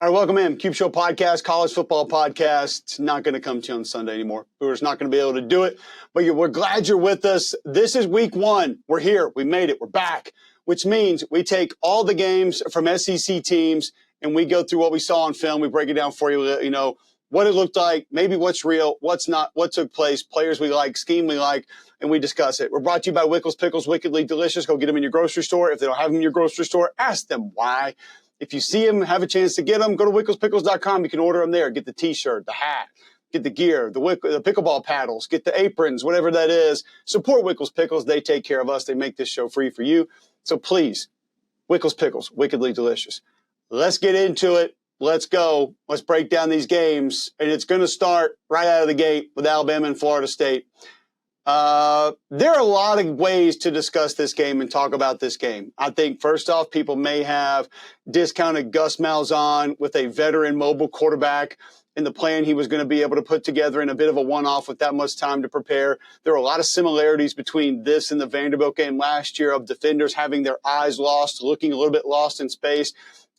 All right, welcome in. Cube Show podcast, college football podcast. It's not going to come to you on Sunday anymore. We're just not going to be able to do it. But we're glad you're with us. This is week one. We're here. We made it. We're back, which means we take all the games from SEC teams and we go through what we saw on film. We break it down for you, what it looked like, maybe what's real, what's not, what took place, players we like, scheme we like, and we discuss it. We're brought to you by Wickles Pickles, Wickedly Delicious. Go get them in your grocery store. If they don't have them in your grocery store, ask them why. If you see them, have a chance to get them, go to wicklespickles.com. You can order them there. Get the T-shirt, the hat, get the gear, the pickleball paddles, get the aprons, whatever that is. Support Wickles Pickles. They take care of us. They make this show free for you. So please, Wickles Pickles, Wickedly Delicious. Let's get into it. Let's go. Let's break down these games. And it's going to start right out of the gate with Alabama and Florida State. There are a lot of ways to discuss this game and talk about this game. I think, first off, people may have discounted Gus Malzahn with a veteran mobile quarterback and the plan he was going to be able to put together in a bit of a one-off with that much time to prepare. There are a lot of similarities between this and the Vanderbilt game last year of defenders having their eyes lost, looking a little bit lost in space,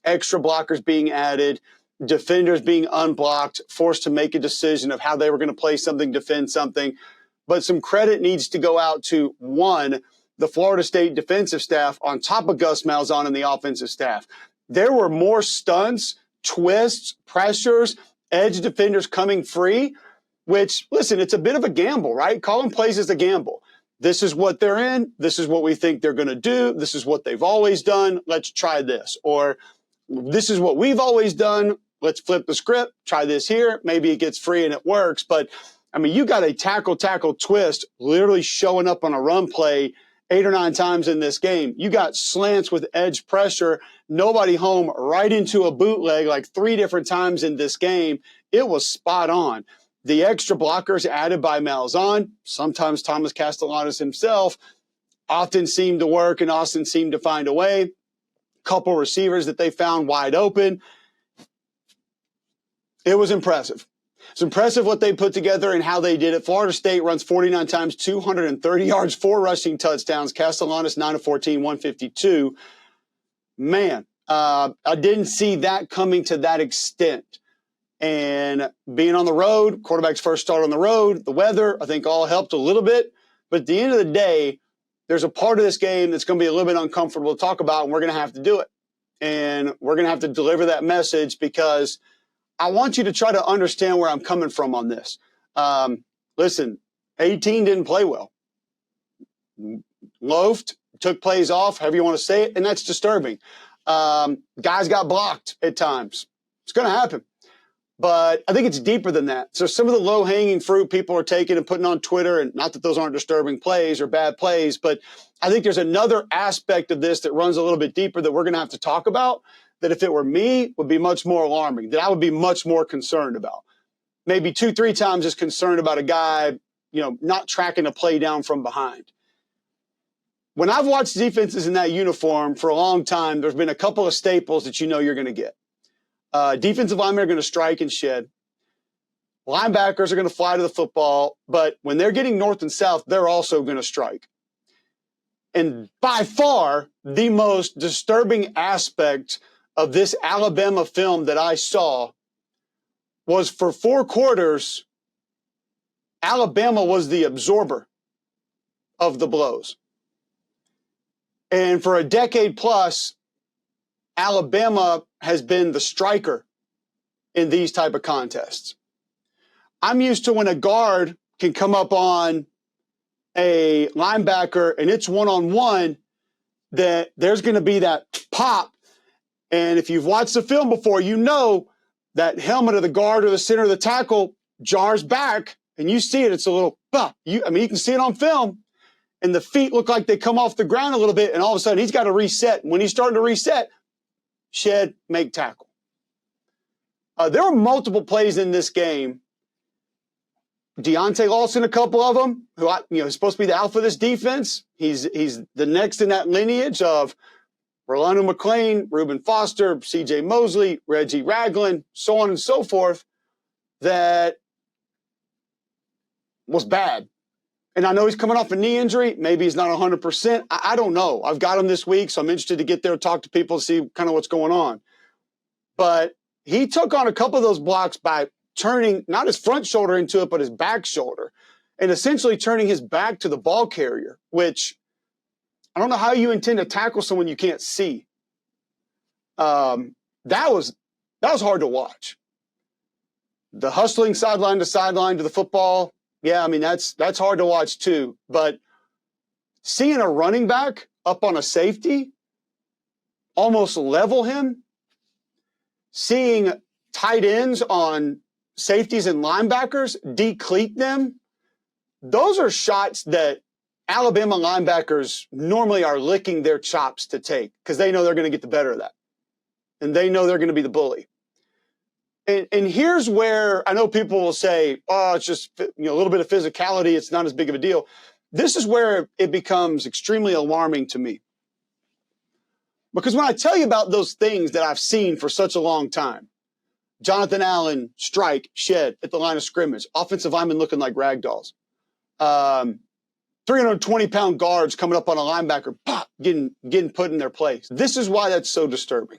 extra blockers being added, defenders being unblocked, forced to make a decision of how they were going to play something, defend something. But some credit needs to go out to, one, the Florida State defensive staff on top of Gus Malzahn and the offensive staff. There were more stunts, twists, pressures, edge defenders coming free, which, listen, it's a bit of a gamble, right? Calling plays is a gamble. This is what they're in. This is what we think they're going to do. This is what they've always done. Let's try this. Or this is what we've always done. Let's flip the script. Try this here. Maybe it gets free and it works. But I mean, you got a tackle twist literally showing up on a run play 8 or 9 times in this game. You got slants with edge pressure, nobody home, right into a bootleg like 3 different times in this game. It was spot on. The extra blockers added by Malzahn, sometimes Thomas Castellanos himself, often seemed to work and Austin seemed to find a way. Couple receivers that they found wide open. It was impressive. It's impressive what they put together and how they did it. Florida State runs 49 times, 230 yards, 4 rushing touchdowns. Castellanos, 9 of 14, 152. Man, I didn't see that coming to that extent. And being on the road, quarterback's first start on the road, the weather, I think all helped a little bit. But at the end of the day, there's a part of this game that's going to be a little bit uncomfortable to talk about, and we're going to have to do it. And we're going to have to deliver that message because I want you to try to understand where I'm coming from on this. Listen, 18 didn't play well. Loafed, took plays off, however you want to say it, and that's disturbing. Guys got blocked at times. It's going to happen. But I think it's deeper than that. So some of the low-hanging fruit people are taking and putting on Twitter, and not that those aren't disturbing plays or bad plays, but I think there's another aspect of this that runs a little bit deeper that we're going to have to talk about, that if it were me, would be much more alarming, that I would be much more concerned about. Maybe 2-3 times as concerned about a guy, not tracking a play down from behind. When I've watched defenses in that uniform for a long time, there's been a couple of staples that you're going to get. Defensive linemen are going to strike and shed. Linebackers are going to fly to the football, but when they're getting north and south, they're also going to strike. And by far, the most disturbing aspect of this Alabama film that I saw was for 4 quarters, Alabama was the absorber of the blows. And for a decade plus, Alabama has been the striker in these type of contests. I'm used to when a guard can come up on a linebacker and it's one-on-one, that there's going to be that pop. And if you've watched the film before, you know that helmet of the guard or the center of the tackle jars back, and you see it. It's a little, you can see it on film. And the feet look like they come off the ground a little bit, and all of a sudden he's got to reset. And when he's starting to reset, shed, make tackle. There were multiple plays in this game. Deontay Lawson, a couple of them, who is supposed to be the alpha of this defense. He's the next in that lineage of Rolando McClain, Reuben Foster, C.J. Mosley, Reggie Ragland, so on and so forth, that was bad. And I know he's coming off a knee injury. Maybe he's not 100%. I don't know. I've got him this week, so I'm interested to get there and talk to people to see kind of what's going on. But he took on a couple of those blocks by turning not his front shoulder into it, but his back shoulder, and essentially turning his back to the ball carrier, which I don't know how you intend to tackle someone you can't see. That was hard to watch. The hustling sideline to the football, yeah, I mean, that's hard to watch too. But seeing a running back up on a safety almost level him, seeing tight ends on safeties and linebackers decleat them, those are shots that Alabama linebackers normally are licking their chops to take because they know they're going to get the better of that. And they know they're going to be the bully. And here's where I know people will say, oh, it's just a little bit of physicality. It's not as big of a deal. This is where it becomes extremely alarming to me. Because when I tell you about those things that I've seen for such a long time, Jonathan Allen, strike, shed at the line of scrimmage, offensive linemen looking like rag dolls, 320-pound guards coming up on a linebacker, pop, getting put in their place. This is why that's so disturbing.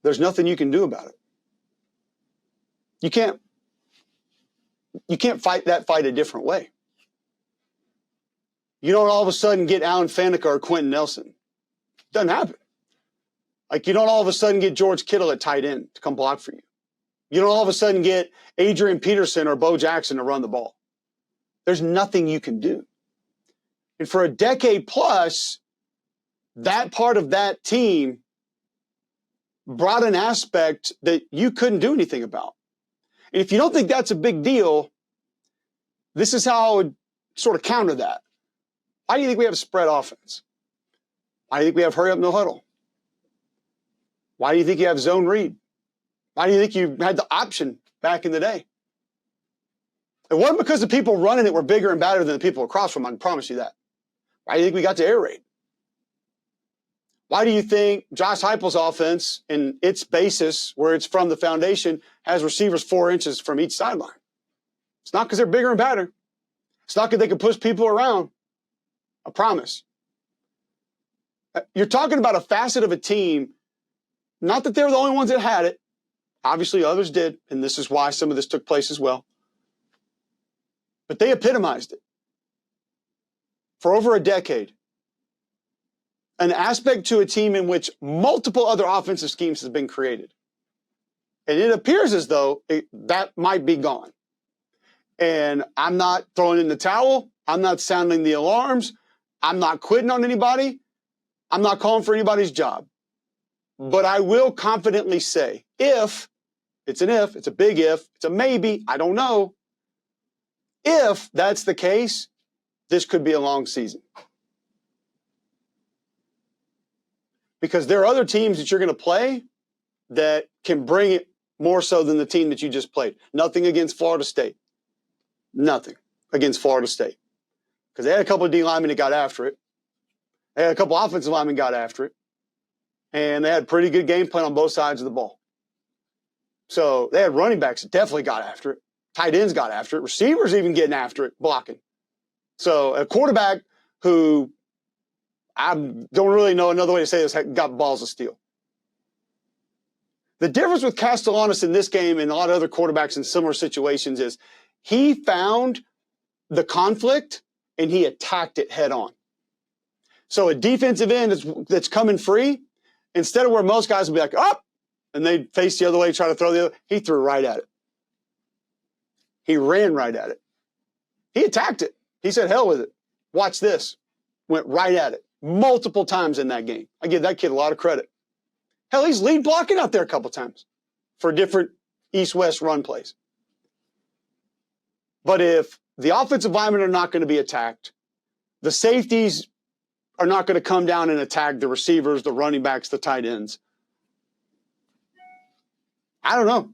There's nothing you can do about it. You can't fight that fight a different way. You don't all of a sudden get Alan Faneca or Quentin Nelson. It doesn't happen. Like, you don't all of a sudden get George Kittle at tight end to come block for you. You don't all of a sudden get Adrian Peterson or Bo Jackson to run the ball. There's nothing you can do. And for a decade plus, that part of that team brought an aspect that you couldn't do anything about. And if you don't think that's a big deal, this is how I would sort of counter that. Why do you think we have a spread offense? Why do you think we have hurry up, no huddle? Why do you think you have zone read? Why do you think you had the option back in the day? It wasn't because the people running it were bigger and badder than the people across from them, I can promise you that. Why do you think we got to air raid? Why do you think Josh Heupel's offense and its basis, where it's from the foundation, has receivers 4 inches from each sideline? It's not because they're bigger and badder. It's not because they can push people around. I promise. You're talking about a facet of a team, not that they were the only ones that had it. Obviously, others did, and this is why some of this took place as well. But they epitomized it. For over a decade. An aspect to a team in which multiple other offensive schemes have been created. And it appears as though that might be gone. And I'm not throwing in the towel. I'm not sounding the alarms. I'm not quitting on anybody. I'm not calling for anybody's job. But I will confidently say, if, it's a big if, it's a maybe, I don't know. If that's the case, this could be a long season. Because there are other teams that you're going to play that can bring it more so than the team that you just played. Nothing against Florida State. Nothing against Florida State. Because they had a couple of D linemen that got after it. They had a couple of offensive linemen got after it. And they had a pretty good game plan on both sides of the ball. So they had running backs that definitely got after it. Tight ends got after it. Receivers even getting after it, blocking. So a quarterback who, I don't really know another way to say this, got balls of steel. The difference with Castellanos in this game and a lot of other quarterbacks in similar situations is he found the conflict and he attacked it head on. So a defensive end that's coming free, instead of where most guys would be like, up, and they'd face the other way, try to throw the other, he threw right at it. He ran right at it. He attacked it. He said, hell with it. Watch this. Went right at it. Multiple times in that game. I give that kid a lot of credit. Hell, he's lead blocking out there a couple times for different east-west run plays. But if the offensive linemen are not going to be attacked, the safeties are not going to come down and attack the receivers, the running backs, the tight ends. I don't know.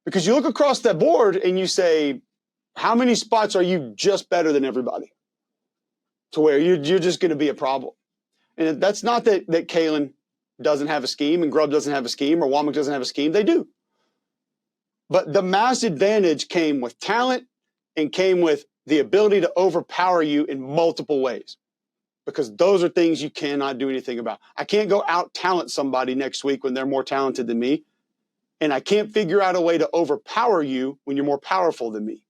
Because you look across that board and you say, how many spots are you just better than everybody? To where you're just going to be a problem. And that's not that Kalen doesn't have a scheme and Grubb doesn't have a scheme or Womack doesn't have a scheme. They do. But the mass advantage came with talent and came with the ability to overpower you in multiple ways. Because those are things you cannot do anything about. I can't go out-talent somebody next week when they're more talented than me. and I can't figure out a way to overpower you when you're more powerful than me.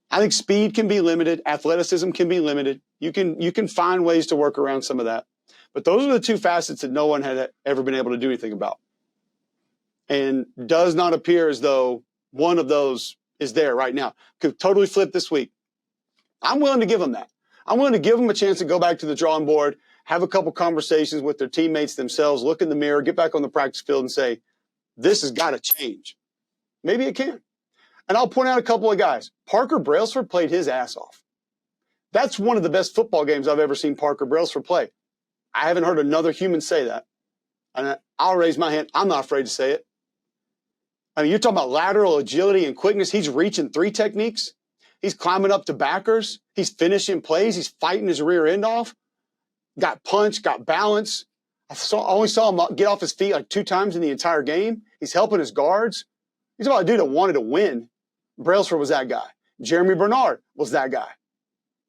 I think speed can be limited. Athleticism can be limited. You can find ways to work around some of that. But those are the two facets that no one had ever been able to do anything about. And does not appear as though one of those is there right now. Could totally flip this week. I'm willing to give them that. I'm willing to give them a chance to go back to the drawing board, have a couple conversations with their teammates themselves, look in the mirror, get back on the practice field and say, this has got to change. Maybe it can. And I'll point out a couple of guys. Parker Brailsford played his ass off. That's one of the best football games I've ever seen Parker Brailsford play. I haven't heard another human say that. And I'll raise my hand. I'm not afraid to say it. I mean, you're talking about lateral agility and quickness. He's reaching 3 techniques. He's climbing up to backers. He's finishing plays. He's fighting his rear end off. Got punch, got balance. I only saw him get off his feet like 2 times in the entire game. He's helping his guards. He's about a dude that wanted to win. Brailsford was that guy. Jeremy Bernard was that guy.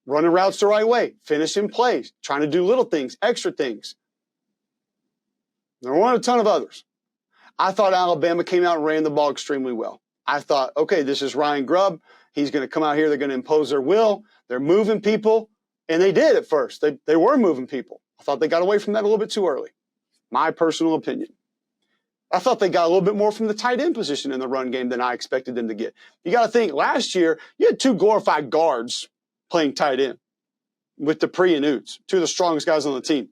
Running routes the right way, finishing plays, trying to do little things, extra things. There weren't a ton of others. I thought Alabama came out and ran the ball extremely well. I thought, okay, this is Ryan Grubb. He's going to come out here. They're going to impose their will. They're moving people. And they did at first. They were moving people. I thought they got away from that a little bit too early. My personal opinion. I thought they got a little bit more from the tight end position in the run game than I expected them to get. You got to think, last year, you had 2 glorified guards playing tight end with Dupree and Utes, 2 of the strongest guys on the team.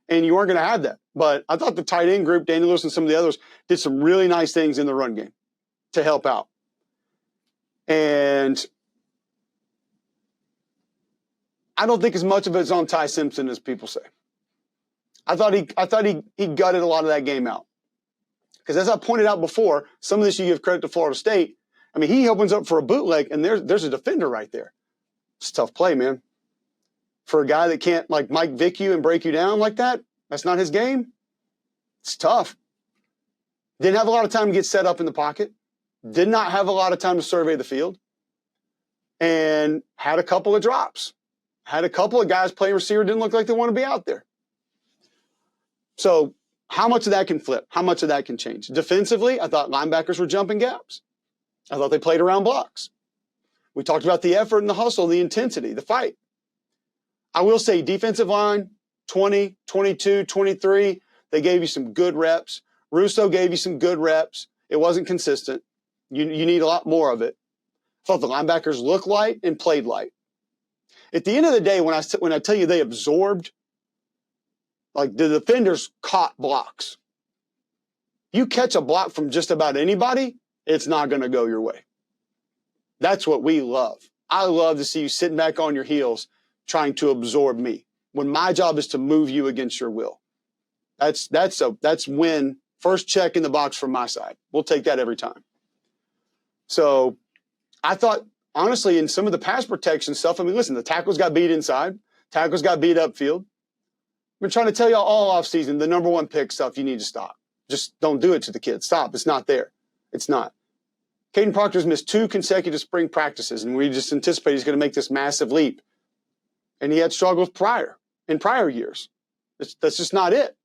And you weren't going to have that. But I thought the tight end group, Danny Lewis and some of the others, did some really nice things in the run game to help out. And I don't think as much of it's on Ty Simpson as people say. I thought he gutted a lot of that game out. Because as I pointed out before, some of this you give credit to Florida State. I mean, he opens up for a bootleg, and there's a defender right there. It's a tough play, man. For a guy that can't, like, Mike Vick you and break you down like that, that's not his game. It's tough. Didn't have a lot of time to get set up in the pocket. Did not have a lot of time to survey the field. And had a couple of drops. Had a couple of guys playing receiver, didn't look like they want to be out there. So how much of that can flip? How much of that can change? Defensively, I thought linebackers were jumping gaps. I thought they played around blocks. We talked about the effort and the hustle, the intensity, the fight. I will say defensive line, 20, 22, 23, they gave you some good reps. Russo gave you some good reps. It wasn't consistent. You need a lot more of it. I thought the linebackers looked light and played light. At the end of the day, when I tell you they absorbed, like the defenders caught blocks. You catch a block from just about anybody, it's not going to go your way. That's what we love. I love to see you sitting back on your heels trying to absorb me when my job is to move you against your will. That's win. First check in the box from my side. We'll take that every time. So I thought, honestly, in some of the pass protection stuff, I mean, listen, the tackles got beat inside. Tackles got beat upfield. I've been trying to tell y'all all offseason, the number 1 pick stuff, you need to stop. Just don't do it to the kids. Stop. It's not there. It's not. Caden Proctor's missed 2 consecutive spring practices, and we just anticipate he's going to make this massive leap. And he had struggles in prior years. That's just not it.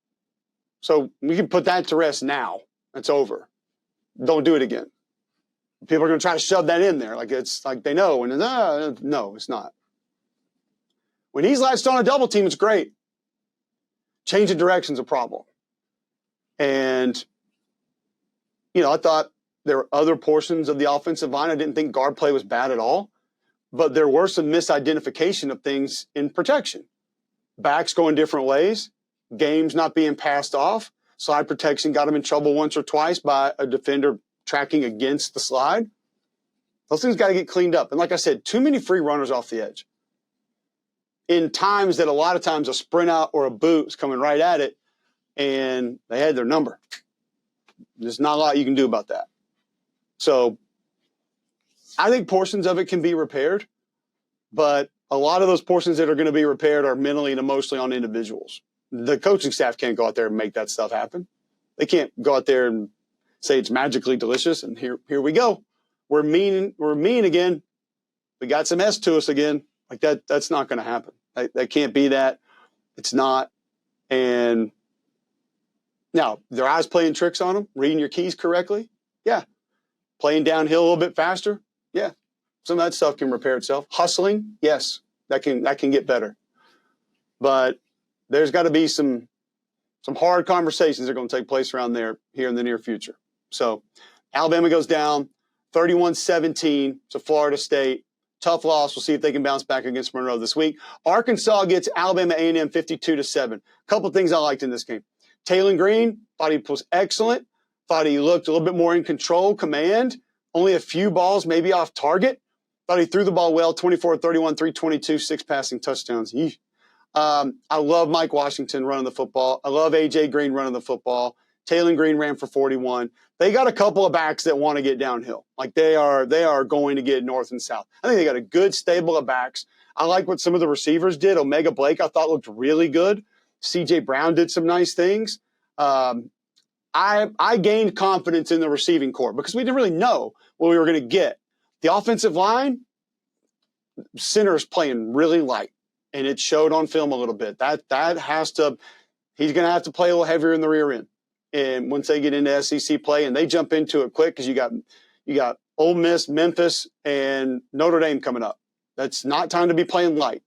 So we can put that to rest now. It's over. Don't do it again. People are going to try to shove that in there like it's like they know. And no, it's not. When he's latched on a double team, it's great. Change of direction's a problem. And, I thought there were other portions of the offensive line. I didn't think guard play was bad at all. But there were some misidentification of things in protection. Backs going different ways. Games not being passed off. Slide protection got him in trouble once or twice by a defender tracking against the slide. Those things got to get cleaned up. And like I said, too many free runners off the edge. In times that a lot of times a sprint out or a boot is coming right at it, and they had their number. There's not a lot you can do about that. So I think portions of it can be repaired, but a lot of those portions that are going to be repaired are mentally and emotionally on individuals. The coaching staff can't go out there and make that stuff happen. They can't go out there and say it's magically delicious, and here we go. We're mean again. We got some S to us again. Like that's not going to happen. That can't be that. It's not. And Now, their eyes playing tricks on them, reading your keys correctly? Yeah. Playing downhill a little bit faster? Yeah. Some of that stuff can repair itself. Hustling? Yes. That can get better. But there's got to be some hard conversations that are going to take place around there here in the near future. So Alabama goes down 31-17 to Florida State. Tough loss. We'll see if they can bounce back against Monroe this week. Arkansas gets Alabama A&M 52-7. A couple of things I liked in this game. Taylor Green, thought he was excellent. Thought he looked a little bit more in control, command. Only a few balls maybe off target. Thought he threw the ball well, 24-31, 322, 6 passing touchdowns. I love Mike Washington running the football. I love A.J. Green running the football. Taylor Green ran for 41. They got a couple of backs that want to get downhill. Like they are going to get north and south. I think they got a good stable of backs. I like what some of the receivers did. Omega Blake, I thought, looked really good. C.J. Brown did some nice things. I gained confidence in the receiving corps because we didn't really know what we were going to get. The offensive line, center's playing really light, and it showed on film a little bit. That has to – he's going to have to play a little heavier in the rear end. And once they get into SEC play, and they jump into it quick because you got Ole Miss, Memphis, and Notre Dame coming up. That's not time to be playing light.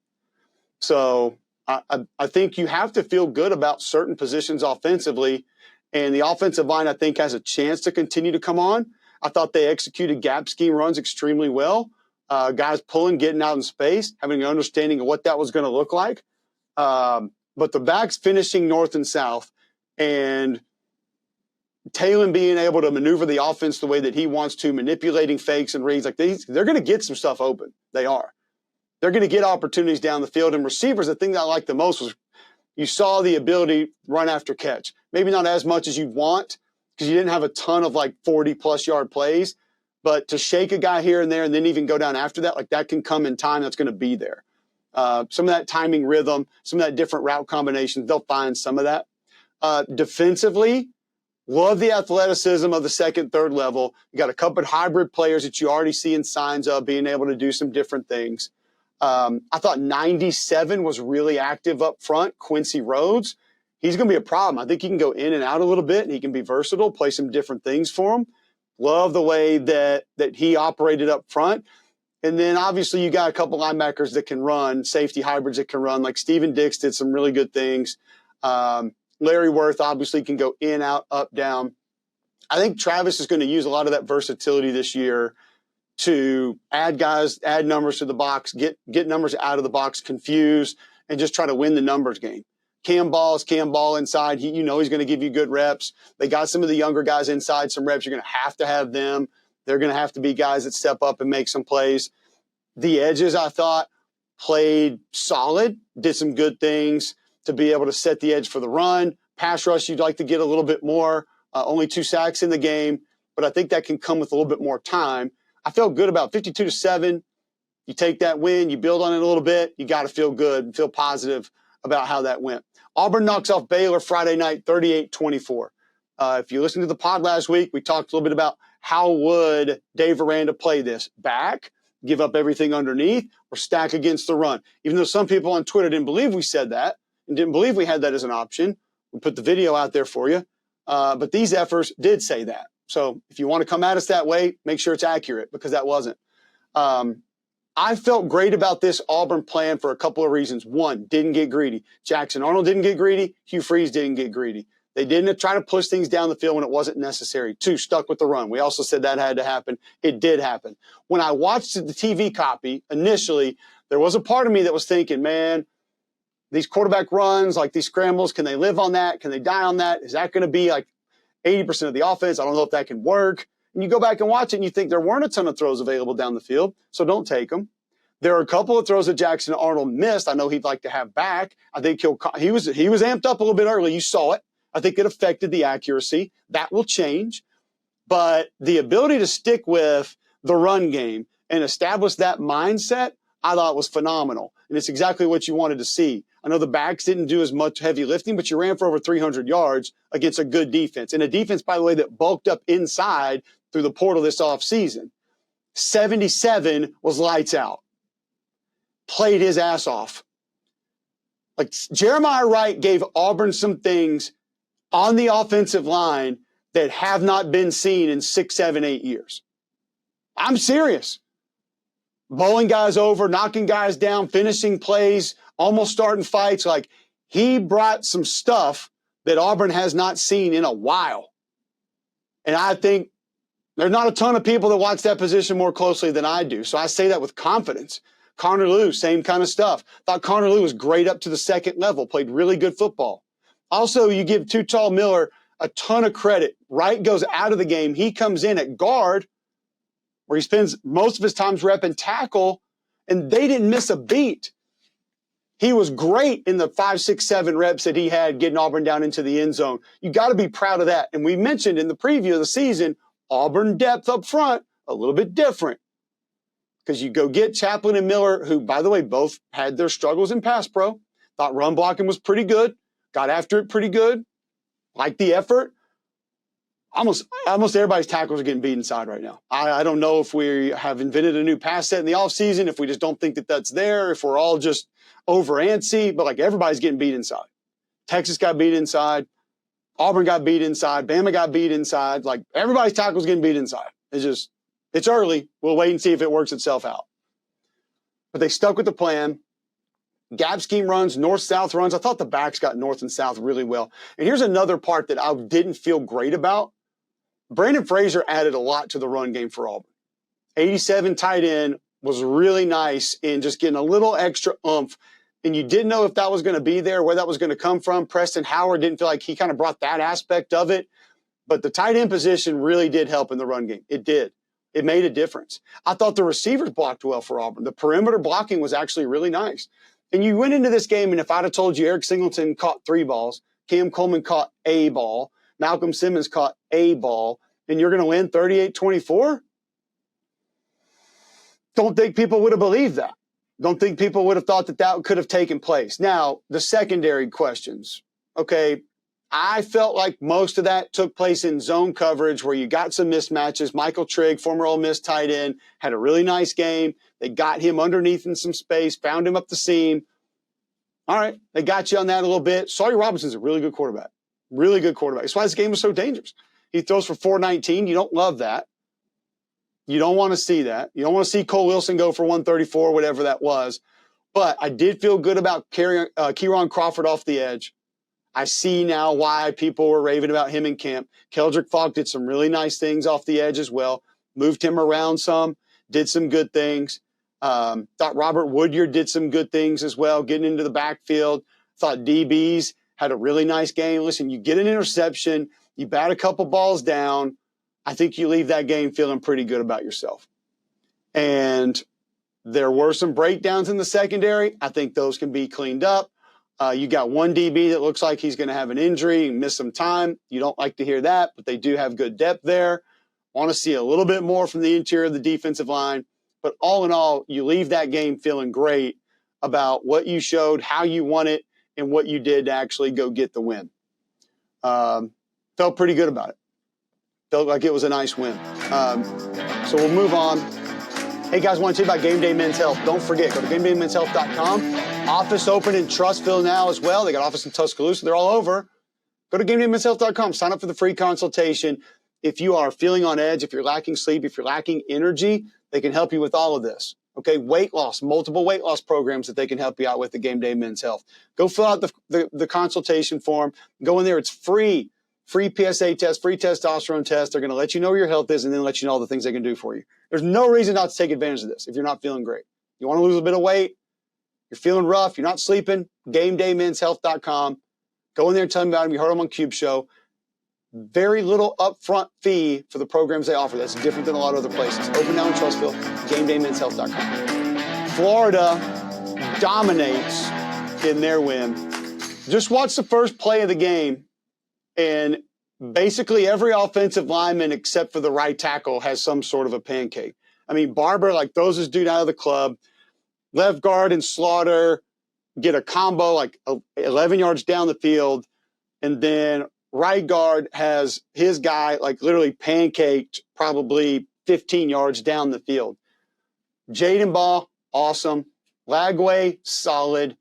So I think you have to feel good about certain positions offensively, and the offensive line I think has a chance to continue to come on. I thought they executed gap scheme runs extremely well. Guys pulling, getting out in space, having an understanding of what that was going to look like. But the backs finishing north and south, and Taylor being able to maneuver the offense the way that he wants to, manipulating fakes and reads, like they're going to get some stuff open. They are. They're going to get opportunities down the field. And receivers, the thing that I liked the most was you saw the ability run after catch. Maybe not as much as you'd want because you didn't have a ton of like 40-plus yard plays. But to shake a guy here and there and then even go down after that, like that can come in time. That's going to be there. Some of that timing rhythm, some of that different route combinations, they'll find some of that. Defensively, love the athleticism of the second, third level. You got a couple of hybrid players that you already see in signs of being able to do some different things. I thought 97 was really active up front. Quincy Rhodes, he's going to be a problem. I think he can go in and out a little bit, and he can be versatile, play some different things for him. Love the way that he operated up front. And then obviously you got a couple linebackers that can run, safety hybrids that can run. Like Steven Dix did some really good things. Larry Worth obviously can go in, out, up, down. I think Travis is going to use a lot of that versatility this year to add guys, add numbers to the box, get numbers out of the box, confuse, and just try to win the numbers game. Cam Ball inside. He's going to give you good reps. They got some of the younger guys inside some reps. You're going to have them. They're going to have to be guys that step up and make some plays. The edges, I thought, played solid, did some good things to be able to set the edge for the run. Pass rush, you'd like to get a little bit more. Only 2 sacks in the game, but I think that can come with a little bit more time. I felt good about 52-7. You take that win, you build on it a little bit. You got to feel good and feel positive about how that went. Auburn knocks off Baylor Friday night, 38-24. If you listened to the pod last week, we talked a little bit about how would Dave Aranda play this. Back, give up everything underneath, or stack against the run. Even though some people on Twitter didn't believe we said that and didn't believe we had that as an option. We put the video out there for you. But these efforts did say that. So if you want to come at us that way, make sure it's accurate because that wasn't. I felt great about this Auburn plan for a couple of reasons. One, didn't get greedy. Jackson Arnold didn't get greedy. Hugh Freeze didn't get greedy. They didn't try to push things down the field when it wasn't necessary. 2, stuck with the run. We also said that had to happen. It did happen. When I watched the TV copy initially, there was a part of me that was thinking, man, these quarterback runs, like these scrambles, can they live on that? Can they die on that? Is that going to be like 80% of the offense? I don't know if that can work. And you go back and watch it and you think there weren't a ton of throws available down the field, so don't take them. There are a couple of throws that Jackson Arnold missed. I know he'd like to have back. I think he was amped up a little bit early. You saw it. I think it affected the accuracy. That will change. But the ability to stick with the run game and establish that mindset, I thought was phenomenal. And it's exactly what you wanted to see. I know the backs didn't do as much heavy lifting, but you ran for over 300 yards against a good defense. And a defense, by the way, that bulked up inside through the portal this offseason. 77 was lights out. Played his ass off. Like Jeremiah Wright gave Auburn some things on the offensive line that have not been seen in 6, 7, 8 years. I'm serious. Bowling guys over, knocking guys down, finishing plays, almost starting fights. Like, he brought some stuff that Auburn has not seen in a while. And I think there's not a ton of people that watch that position more closely than I do. So I say that with confidence. Connor Lew, same kind of stuff. Thought Connor Lew was great up to the second level, played really good football. Also, you give Too Tall Miller a ton of credit. Wright goes out of the game. He comes in at guard, where he spends most of his time repping tackle, and they didn't miss a beat. He was great in the 5, 6, 7 reps that he had getting Auburn down into the end zone. You got to be proud of that. And we mentioned in the preview of the season, Auburn depth up front, a little bit different. Because you go get Chaplin and Miller, who, by the way, both had their struggles in pass pro. Thought run blocking was pretty good. Got after it pretty good. Liked the effort. Almost everybody's tackles are getting beat inside right now. I don't know if we have invented a new pass set in the offseason, if we just don't think that that's there, if we're all just over antsy, but like everybody's getting beat inside. Texas got beat inside. Auburn got beat inside. Bama got beat inside. Like, everybody's tackles getting beat inside. It's early. We'll wait and see if it works itself out. But they stuck with the plan. Gap scheme runs, north-south runs. I thought the backs got north and south really well. And here's another part that I didn't feel great about. Brandon Frazier added a lot to the run game for Auburn. 87 tight end was really nice in just getting a little extra oomph. And you didn't know if that was going to be there, where that was going to come from. Preston Howard didn't feel like he kind of brought that aspect of it. But the tight end position really did help in the run game. It did. It made a difference. I thought the receivers blocked well for Auburn. The perimeter blocking was actually really nice. And you went into this game, and if I'd have told you Eric Singleton caught 3 balls, Cam Coleman caught a ball, Malcolm Simmons caught a ball, and you're going to win 38-24? Don't think people would have believed that. Don't think people would have thought that that could have taken place. Now, the secondary questions. Okay, I felt like most of that took place in zone coverage where you got some mismatches. Michael Trigg, former Ole Miss tight end, had a really nice game. They got him underneath in some space, found him up the seam. All right, they got you on that a little bit. Sawyer Robinson's a really good quarterback. Really good quarterback. That's why this game was so dangerous. He throws for 419. You don't love that. You don't want to see that. You don't want to see Cole Wilson go for 134, whatever that was. But I did feel good about Kieron Crawford off the edge. I see now why people were raving about him in camp. Keldrick Falk did some really nice things off the edge as well. Moved him around some. Did some good things. Thought Robert Woodyard did some good things as well, getting into the backfield. Thought DBs had a really nice game. Listen, you get an interception. You bat a couple balls down. I think you leave that game feeling pretty good about yourself. And there were some breakdowns in the secondary. I think those can be cleaned up. You got one DB that looks like he's going to have an injury and miss some time. You don't like to hear that, but they do have good depth there. Want to see a little bit more from the interior of the defensive line. But all in all, you leave that game feeling great about what you showed, how you won it, and what you did to actually go get the win. Felt pretty good about it. Felt like it was a nice win. So we'll move on. Hey, guys, want to tell you about Game Day Men's Health. Don't forget, go to GameDayMen'sHealth.com. Office open in Trussville now as well. They got office in Tuscaloosa. They're all over. Go to GameDayMen'sHealth.com. Sign up for the free consultation. If you are feeling on edge, if you're lacking sleep, if you're lacking energy, they can help you with all of this. Okay, weight loss, multiple weight loss programs that they can help you out with at Game Day Men's Health. Go fill out the consultation form. Go in there. It's free. Free PSA test, free testosterone test. They're going to let you know where your health is and then let you know all the things they can do for you. There's no reason not to take advantage of this if you're not feeling great. You want to lose a bit of weight, you're feeling rough, you're not sleeping, GameDayMen'sHealth.com. Go in there and tell them about them. You heard them on Cube Show. Very little upfront fee for the programs they offer. That's different than a lot of other places. Open now in Trussville, GameDayMen'sHealth.com. Florida dominates in their win. Just watch the first play of the game. And basically every offensive lineman except for the right tackle has some sort of a pancake. I mean, Barber throws his dude out of the club. Left guard and Slaughter get a combo 11 yards down the field. And then right guard has his guy literally pancaked probably 15 yards down the field. Jaden Ball, awesome. Lagway, solid.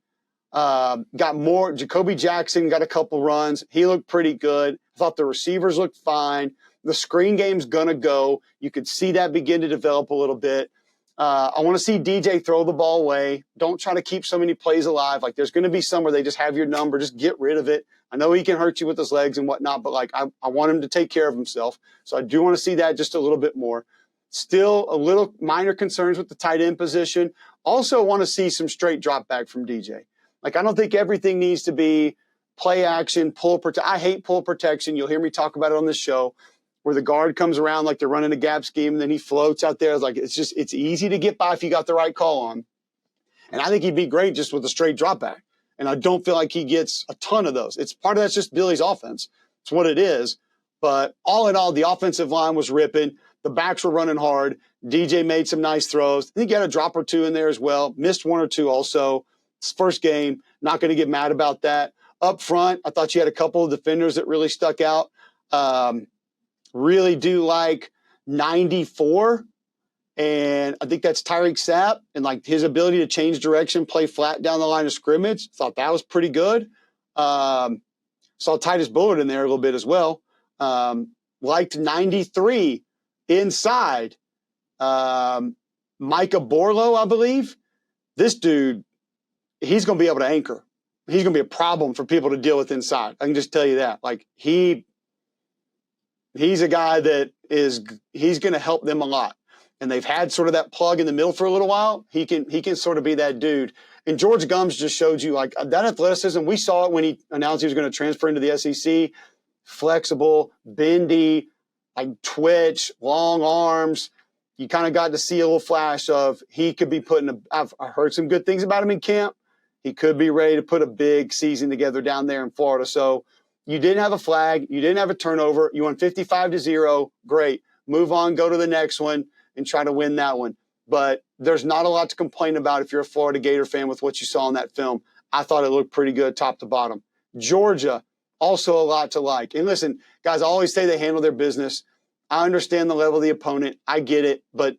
Got more. Jacoby Jackson got a couple runs. He looked pretty good. I thought the receivers looked fine. The screen game's going to go. You could see that begin to develop a little bit. I want to see DJ throw the ball away. Don't try to keep so many plays alive. Like, there's going to be some where they just have your number. Just get rid of it. I know he can hurt you with his legs and whatnot, but, like, I want him to take care of himself. So I do want to see that just a little bit more. Still a little minor concerns with the tight end position. Also want to see some straight drop back from DJ. Like, I don't think everything needs to be play action, pull protection. I hate pull protection. You'll hear me talk about it on this show, where the guard comes around like they're running a gap scheme and then he floats out there. Like, it's easy to get by if you got the right call on. And I think he'd be great just with a straight drop back. And I don't feel like he gets a ton of those. It's part of that's just Billy's offense. It's what it is. But all in all, the offensive line was ripping. The backs were running hard. DJ made some nice throws. I think he had a drop or two in there as well. Missed one or two also. It's first game. Not going to get mad about that. Up front, I thought you had a couple of defenders that really stuck out. Really do like 94. And I think that's Tyreek Sapp, and like his ability to change direction, play flat down the line of scrimmage. Thought that was pretty good. Saw Titus Bullard in there a little bit as well. Liked 93 inside. Micah Borlow, I believe. This dude, he's going to be able to anchor. He's going to be a problem for people to deal with inside. I can just tell you that. Like, he's a guy that he's going to help them a lot. And they've had sort of that plug in the middle for a little while. He can sort of be that dude. And George Gums just showed you, like, that athleticism. We saw it when he announced he was going to transfer into the SEC. Flexible, bendy, like twitch, long arms. You kind of got to see a little flash of he could be I've heard some good things about him in camp. He could be ready to put a big season together down there in Florida. So you didn't have a flag. You didn't have a turnover. You won 55-0. Great. Move on, go to the next one, and try to win that one. But there's not a lot to complain about if you're a Florida Gator fan with what you saw in that film. I thought it looked pretty good top to bottom. Georgia, also a lot to like. And listen, guys, I always say they handle their business. I understand the level of the opponent. I get it. But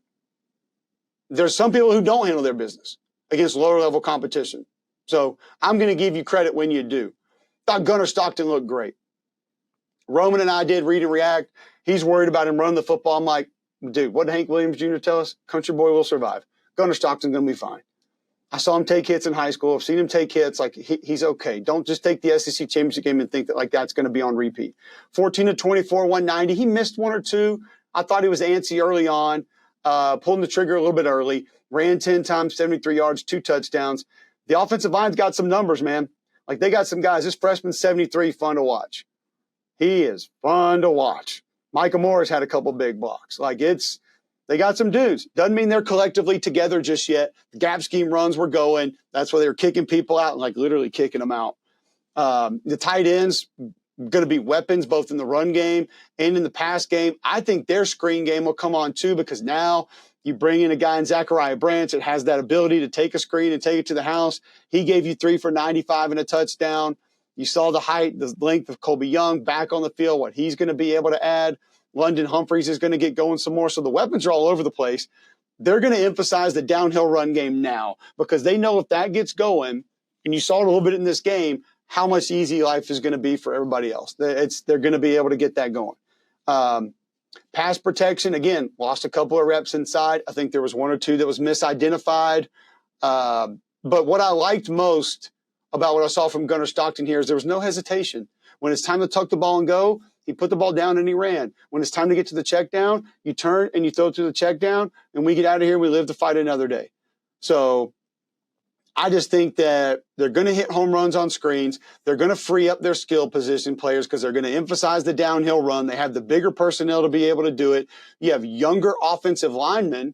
there's some people who don't handle their business against lower level competition. So I'm going to give you credit when you do. Thought Gunnar Stockton looked great. Roman and I did read and react. He's worried about him running the football. I'm like, dude, what did Hank Williams Jr. tell us? Country boy will survive. Gunnar Stockton's going to be fine. I saw him take hits in high school. I've seen him take hits. Like, he's okay. Don't just take the SEC championship game and think that, like, that's going to be on repeat. 14-24, 190. He missed one or two. I thought he was antsy early on, pulling the trigger a little bit early. Ran 10 times, 73 yards, 2 touchdowns. The offensive line's got some numbers, man. Like, they got some guys. This freshman 73, fun to watch. He is fun to watch. Micah Morris had a couple big blocks. Like, they got some dudes. Doesn't mean they're collectively together just yet. The gap scheme runs were going. That's why they were kicking people out and, like, literally kicking them out. The tight ends going to be weapons both in the run game and in the pass game. I think their screen game will come on too, because now you bring in a guy in Zachariah Branch that has that ability to take a screen and take it to the house. He gave you 3 for 95 and a touchdown. You saw the height, the length of Colby Young back on the field, what he's going to be able to add. London Humphreys is going to get going some more. So the weapons are all over the place. They're going to emphasize the downhill run game now, because they know if that gets going, and you saw it a little bit in this game, how much easy life is going to be for everybody else. They're going to be able to get that going. Pass protection, again, lost a couple of reps inside. I think there was 1 or 2 that was misidentified. But what I liked most about what I saw from Gunnar Stockton here is there was no hesitation. When it's time to tuck the ball and go, he put the ball down and he ran. When it's time to get to the check down, you turn and you throw it to the check down, and we get out of here and we live to fight another day. So I just think that they're going to hit home runs on screens. They're going to free up their skill position players because they're going to emphasize the downhill run. They have the bigger personnel to be able to do it. You have younger offensive linemen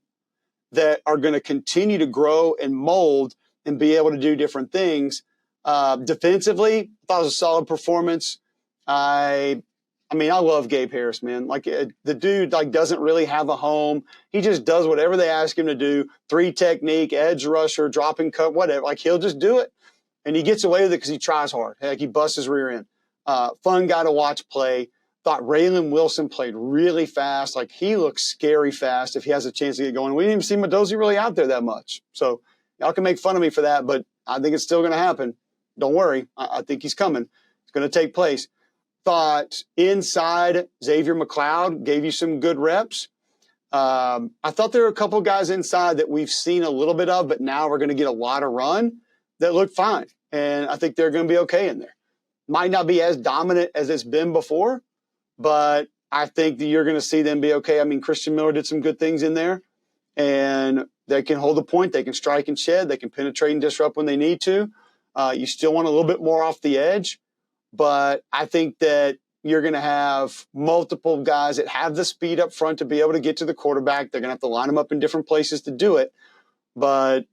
that are going to continue to grow and mold and be able to do different things. Defensively, I thought it was a solid performance. I love Gabe Harris, man. Like, the dude, like, doesn't really have a home. He just does whatever they ask him to do. 3 technique, edge rusher, dropping cut, whatever. Like, he'll just do it. And he gets away with it because he tries hard. Like, he busts his rear end. Fun guy to watch play. Thought Raylan Wilson played really fast. Like, he looks scary fast if he has a chance to get going. We didn't even see Mendoza really out there that much. So y'all can make fun of me for that, but I think it's still going to happen. Don't worry. I think he's coming. It's going to take place. Thought inside Xavier McLeod gave you some good reps. I thought there were a couple guys inside that we've seen a little bit of, but now we're going to get a lot of run that look fine. And I think they're going to be okay in there. Might not be as dominant as it's been before, but I think that you're going to see them be okay. I mean, Christian Miller did some good things in there, and they can hold the point. They can strike and shed. They can penetrate and disrupt when they need to. You still want a little bit more off the edge, but I think that you're going to have multiple guys that have the speed up front to be able to get to the quarterback. They're going to have to line them up in different places to do it, but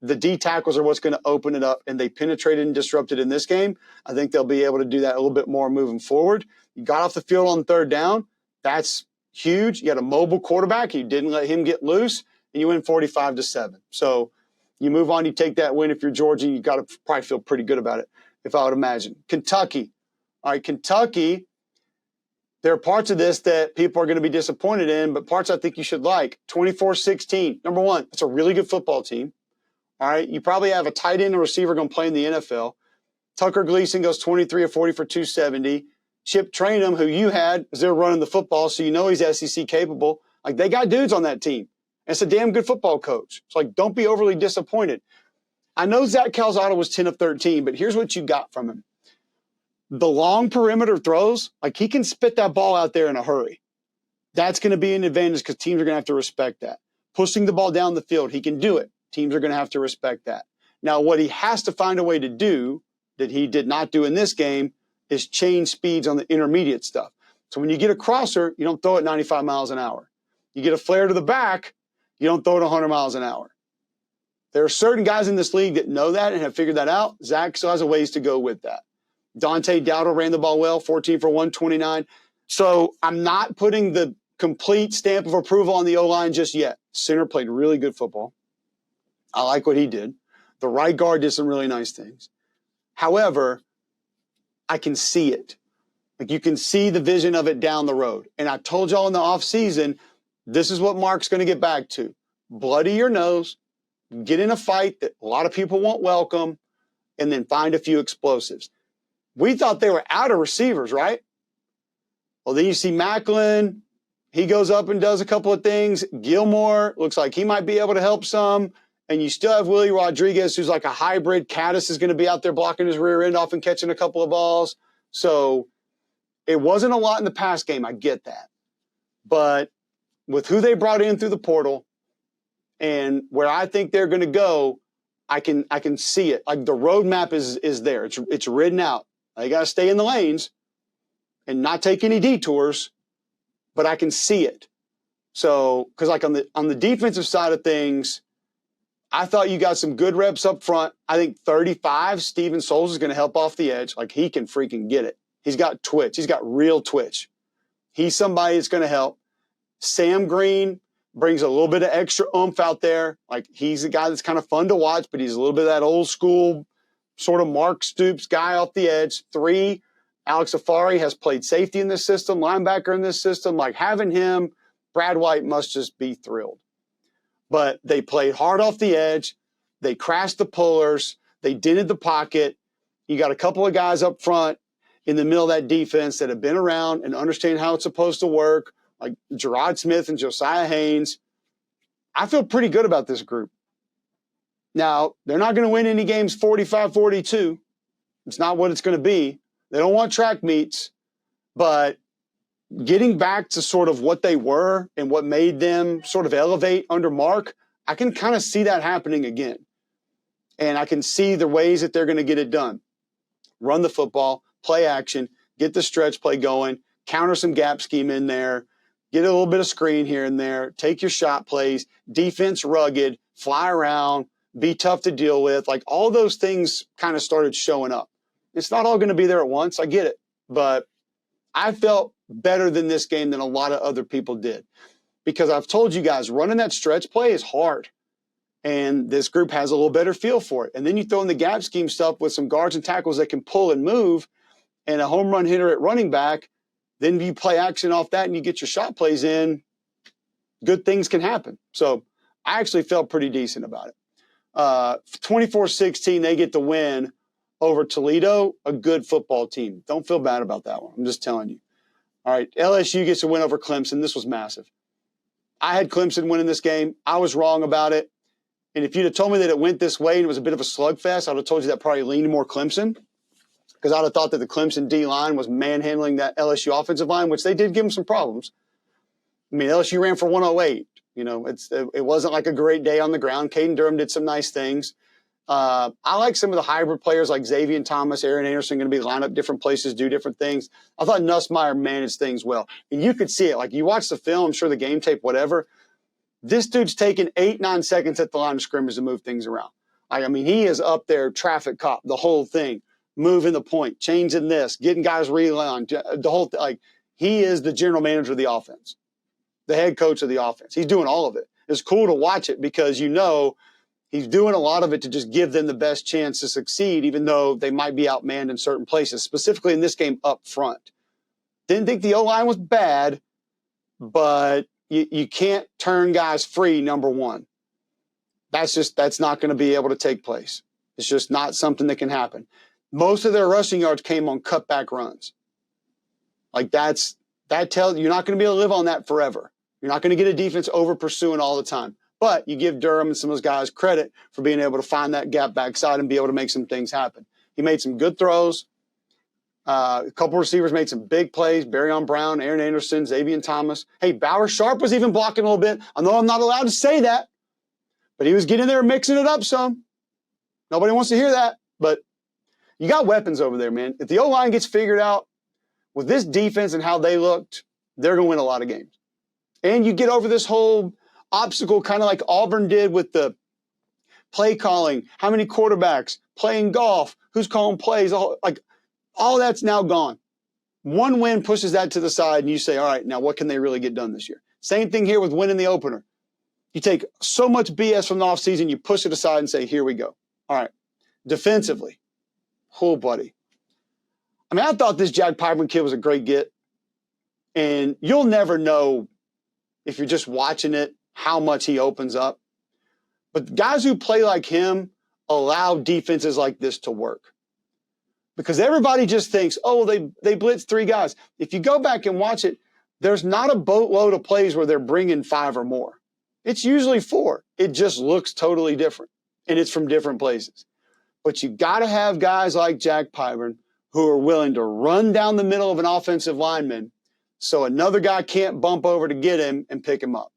the D tackles are what's going to open it up, and they penetrated and disrupted in this game. I think they'll be able to do that a little bit more moving forward. You got off the field on third down. That's huge. You had a mobile quarterback. You didn't let him get loose, and you win 45-7. So you move on. You take that win. If you're Georgia, you got to probably feel pretty good about it, if I would imagine. Kentucky. All right, Kentucky, there are parts of this that people are going to be disappointed in, but parts I think you should like. 24-16. Number one, it's a really good football team. All right, you probably have a tight end and receiver going to play in the NFL. Tucker Gleason goes 23 of 40 for 270. Chip Trainum, who you had, is there running the football, so you know he's SEC capable. Like, they got dudes on that team. And it's a damn good football coach. It's like, don't be overly disappointed. I know Zach Calzada was 10 of 13, but here's what you got from him. The long perimeter throws, like, he can spit that ball out there in a hurry. That's going to be an advantage because teams are going to have to respect that. Pushing the ball down the field, he can do it. Teams are going to have to respect that. Now, what he has to find a way to do that he did not do in this game is change speeds on the intermediate stuff. So when you get a crosser, you don't throw it 95 miles an hour. You get a flare to the back, you don't throw it 100 miles an hour. There are certain guys in this league that know that and have figured that out. Zach still has a ways to go with that. Dante Dowdle ran the ball well, 14 for 129. So I'm not putting the complete stamp of approval on the O-line just yet. Center played really good football. I like what he did. The right guard did some really nice things. However, I can see it. Like, you can see the vision of it down the road. And I told y'all in the offseason, this is what Mark's going to get back to. Bloody your nose, get in a fight that a lot of people won't welcome, and then find a few explosives. We thought they were out of receivers, right? Well, then you see Macklin. He goes up and does a couple of things. Gilmore looks like he might be able to help some. And you still have Willie Rodriguez, who's like a hybrid. Caddis is going to be out there blocking his rear end off and catching a couple of balls. So it wasn't a lot in the pass game. I get that. But with who they brought in through the portal and where I think they're going to go, I can see it. Like, the roadmap is there. It's written out. They got to stay in the lanes and not take any detours, but I can see it. So, because like on the defensive side of things, I thought you got some good reps up front. I think 35, Steven Souls is going to help off the edge. Like, he can freaking get it. He's got twitch. He's got real twitch. He's somebody that's going to help. Sam Green brings a little bit of extra oomph out there. Like, he's a guy that's kind of fun to watch, but he's a little bit of that old school sort of Mark Stoops guy off the edge. 3, Alex Afari has played safety in this system, linebacker in this system. Like, having him, Brad White must just be thrilled. But they played hard off the edge. They crashed the pullers. They dented the pocket. You got a couple of guys up front in the middle of that defense that have been around and understand how it's supposed to work, like Gerard Smith and Josiah Haynes. I feel pretty good about this group. Now, they're not going to win any games 45-42. It's not what it's going to be. They don't want track meets. But getting back to sort of what they were and what made them sort of elevate under Mark, I can kind of see that happening again. And I can see the ways that they're going to get it done. Run the football, play action, get the stretch play going, counter some gap scheme in there, get a little bit of screen here and there, take your shot plays, defense rugged, fly around, be tough to deal with. Like, all those things kind of started showing up. It's not all going to be there at once. I get it. But I felt better than this game than a lot of other people did, because I've told you guys, running that stretch play is hard, and this group has a little better feel for it. And then you throw in the gap scheme stuff with some guards and tackles that can pull and move, and a home run hitter at running back. Then you play action off that and you get your shot plays in, good things can happen. So I actually felt pretty decent about it. 24-16, they get the win. over Toledo, a good football team. Don't feel bad about that one. I'm just telling you. All right, LSU gets a win over Clemson. This was massive. I had Clemson winning this game. I was wrong about it. And if you'd have told me that it went this way and it was a bit of a slugfest, I would have told you that probably leaned more Clemson, because I would have thought that the Clemson D-line was manhandling that LSU offensive line, which they did give them some problems. I mean, LSU ran for 108. You know, it wasn't like a great day on the ground. Caden Durham did some nice things. I like some of the hybrid players like Xavier Thomas, Aaron Anderson, going to be lined up different places, do different things. I thought Nussmeier managed things well. And you could see it. Like, you watch the film, I'm sure the game tape, whatever. This dude's taking 8-9 seconds at the line of scrimmage to move things around. I mean, he is up there, traffic cop, the whole thing, moving the point, changing this, getting guys realigned, the whole thing. Like, he is the general manager of the offense, the head coach of the offense. He's doing all of it. It's cool to watch it because you know he's doing a lot of it to just give them the best chance to succeed, even though they might be outmanned in certain places, specifically in this game up front. Didn't think the O-line was bad, but you can't turn guys free, number one. That's not going to be able to take place. It's just not something that can happen. Most of their rushing yards came on cutback runs. Like, that tells you're not going to be able to live on that forever. You're not going to get a defense over pursuing all the time. But you give Durham and some of those guys credit for being able to find that gap backside and be able to make some things happen. He made some good throws. A couple receivers made some big plays. Barryon Brown, Aaron Anderson, Xavier Thomas. Hey, Bauer Sharp was even blocking a little bit. I know I'm not allowed to say that, but he was getting there mixing it up some. Nobody wants to hear that, but you got weapons over there, man. If the O-line gets figured out with this defense and how they looked, they're going to win a lot of games. And you get over this whole obstacle, kind of like Auburn did with the play calling, how many quarterbacks, playing golf, who's calling plays, all that's now gone. One win pushes that to the side, and you say, all right, now what can they really get done this year? Same thing here with winning the opener. You take so much BS from the offseason, you push it aside and say, here we go. All right, defensively, oh, buddy. I mean, I thought this Jack Piperman kid was a great get, and you'll never know if you're just watching it how much he opens up. But guys who play like him allow defenses like this to work. Because everybody just thinks, oh, they blitz 3 guys. If you go back and watch it, there's not a boatload of plays where they're bringing 5 or more. It's usually 4. It just looks totally different, and it's from different places. But you got to have guys like Jack Piperman who are willing to run down the middle of an offensive lineman so another guy can't bump over to get him and pick him up.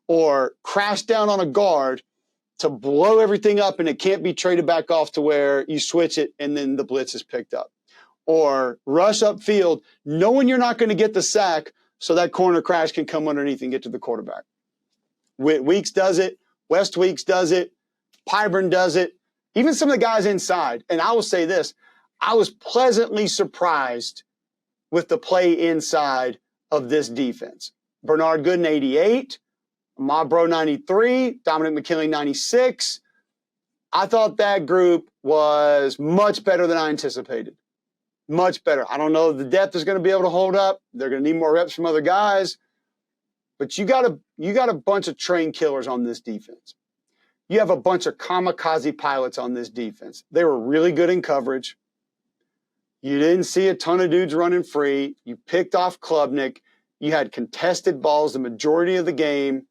Or crash down on a guard to blow everything up and it can't be traded back off to where you switch it and then the blitz is picked up. Or rush upfield knowing you're not going to get the sack so that corner crash can come underneath and get to the quarterback. Weeks does it. West Weeks does it. Pyburn does it. Even some of the guys inside. And I will say this. I was pleasantly surprised with the play inside of this defense. Bernard Gooden, 88. Mabro, 93. Dominic McKinley, 96. I thought that group was much better than I anticipated. Much better. I don't know if the depth is going to be able to hold up. They're going to need more reps from other guys. But you got a bunch of train killers on this defense. You have a bunch of kamikaze pilots on this defense. They were really good in coverage. You didn't see a ton of dudes running free. You picked off Klubnik. You had contested balls the majority of the game.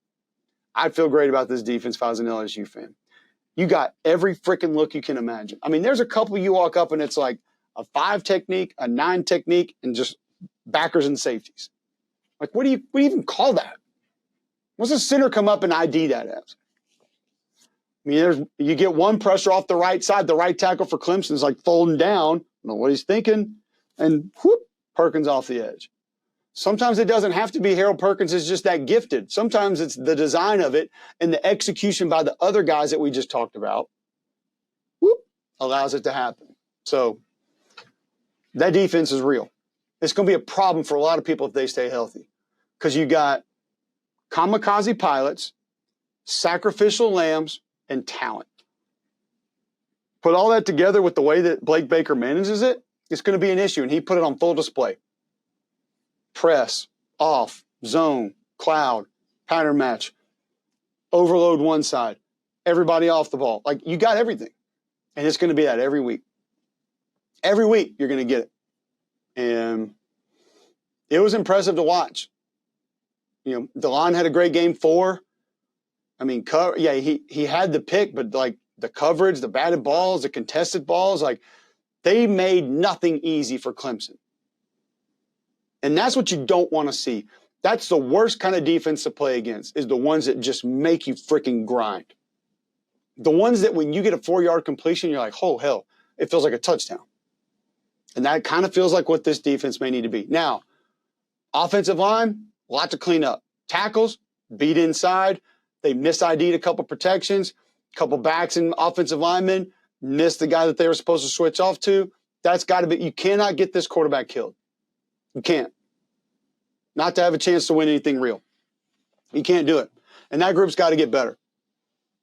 I'd feel great about this defense if I was an LSU fan. You got every freaking look you can imagine. I mean, there's a couple you walk up and it's like a 5 technique, a 9 technique, and just backers and safeties. Like, what do you even call that? What's a center come up and ID that as? I mean, you get one pressure off the right side. The right tackle for Clemson is like folding down. I don't know what he's thinking. And whoop, Perkins off the edge. Sometimes it doesn't have to be Harold Perkins is just that gifted. Sometimes it's the design of it and the execution by the other guys that we just talked about. Whoop, allows it to happen. So that defense is real. It's going to be a problem for a lot of people if they stay healthy. Because you got kamikaze pilots, sacrificial lambs, and talent. Put all that together with the way that Blake Baker manages it, it's going to be an issue, and he put it on full display. Press, off, zone, cloud, pattern match, overload one side, everybody off the ball. Like, you got everything, and it's going to be that every week. Every week you're going to get it. And it was impressive to watch. You know, DeLon had a great game 4. I mean, he had the pick, but like the coverage, the batted balls, the contested balls, like they made nothing easy for Clemson. And that's what you don't want to see. That's the worst kind of defense to play against, is the ones that just make you freaking grind. The ones that when you get a 4-yard completion, you're like, oh, hell, it feels like a touchdown. And that kind of feels like what this defense may need to be. Now, offensive line, a lot to clean up. Tackles, beat inside. They mis-ID'd a couple protections. A couple backs and offensive linemen missed the guy that they were supposed to switch off to. That's got to be – you cannot get this quarterback killed. You can't. Not to have a chance to win anything real. You can't do it. And that group's got to get better.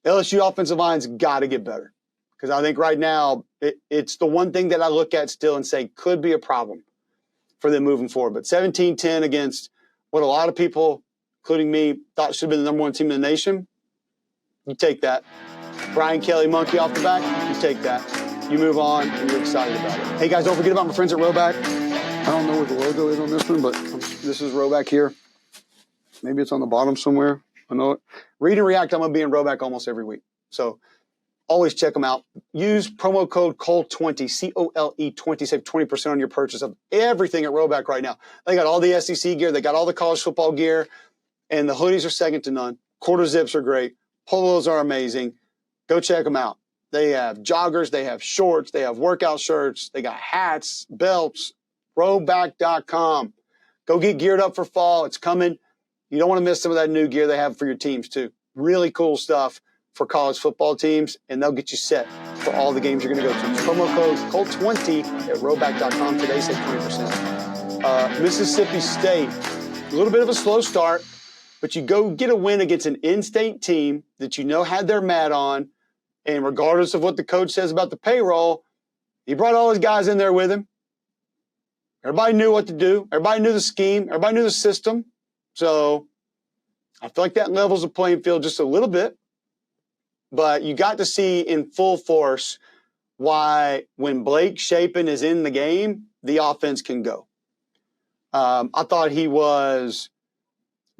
LSU offensive line's got to get better. Because I think right now it's the one thing that I look at still and say could be a problem for them moving forward. But 17-10 against what a lot of people, including me, thought should have been the number 1 team in the nation. You take that. Brian Kelly monkey off the back, you take that. You move on, and you're excited about it. Hey, guys, don't forget about my friends at Rowback. I don't know where the logo is on this one, but this is Rowback here. Maybe it's on the bottom somewhere. I know it. Read and React, I'm going to be in Rowback almost every week. So always check them out. Use promo code COLE20, C-O-L-E 20, save 20% on your purchase of everything at Rowback right now. They got all the SEC gear. They got all the college football gear. And the hoodies are second to none. Quarter zips are great. Polos are amazing. Go check them out. They have joggers. They have shorts. They have workout shirts. They got hats, belts. Rowback.com. Go get geared up for fall. It's coming. You don't want to miss some of that new gear they have for your teams, too. Really cool stuff for college football teams, and they'll get you set for all the games you're going to go to. Promo code COLE20 at Rowback.com today. Save 20%. Mississippi State, a little bit of a slow start, but you go get a win against an in-state team that you know had their mat on, and regardless of what the coach says about the payroll, he brought all his guys in there with him. Everybody knew what to do. Everybody knew the scheme. Everybody knew the system. So I feel like that levels the playing field just a little bit. But you got to see in full force why when Blake Shapen is in the game, the offense can go. I thought he was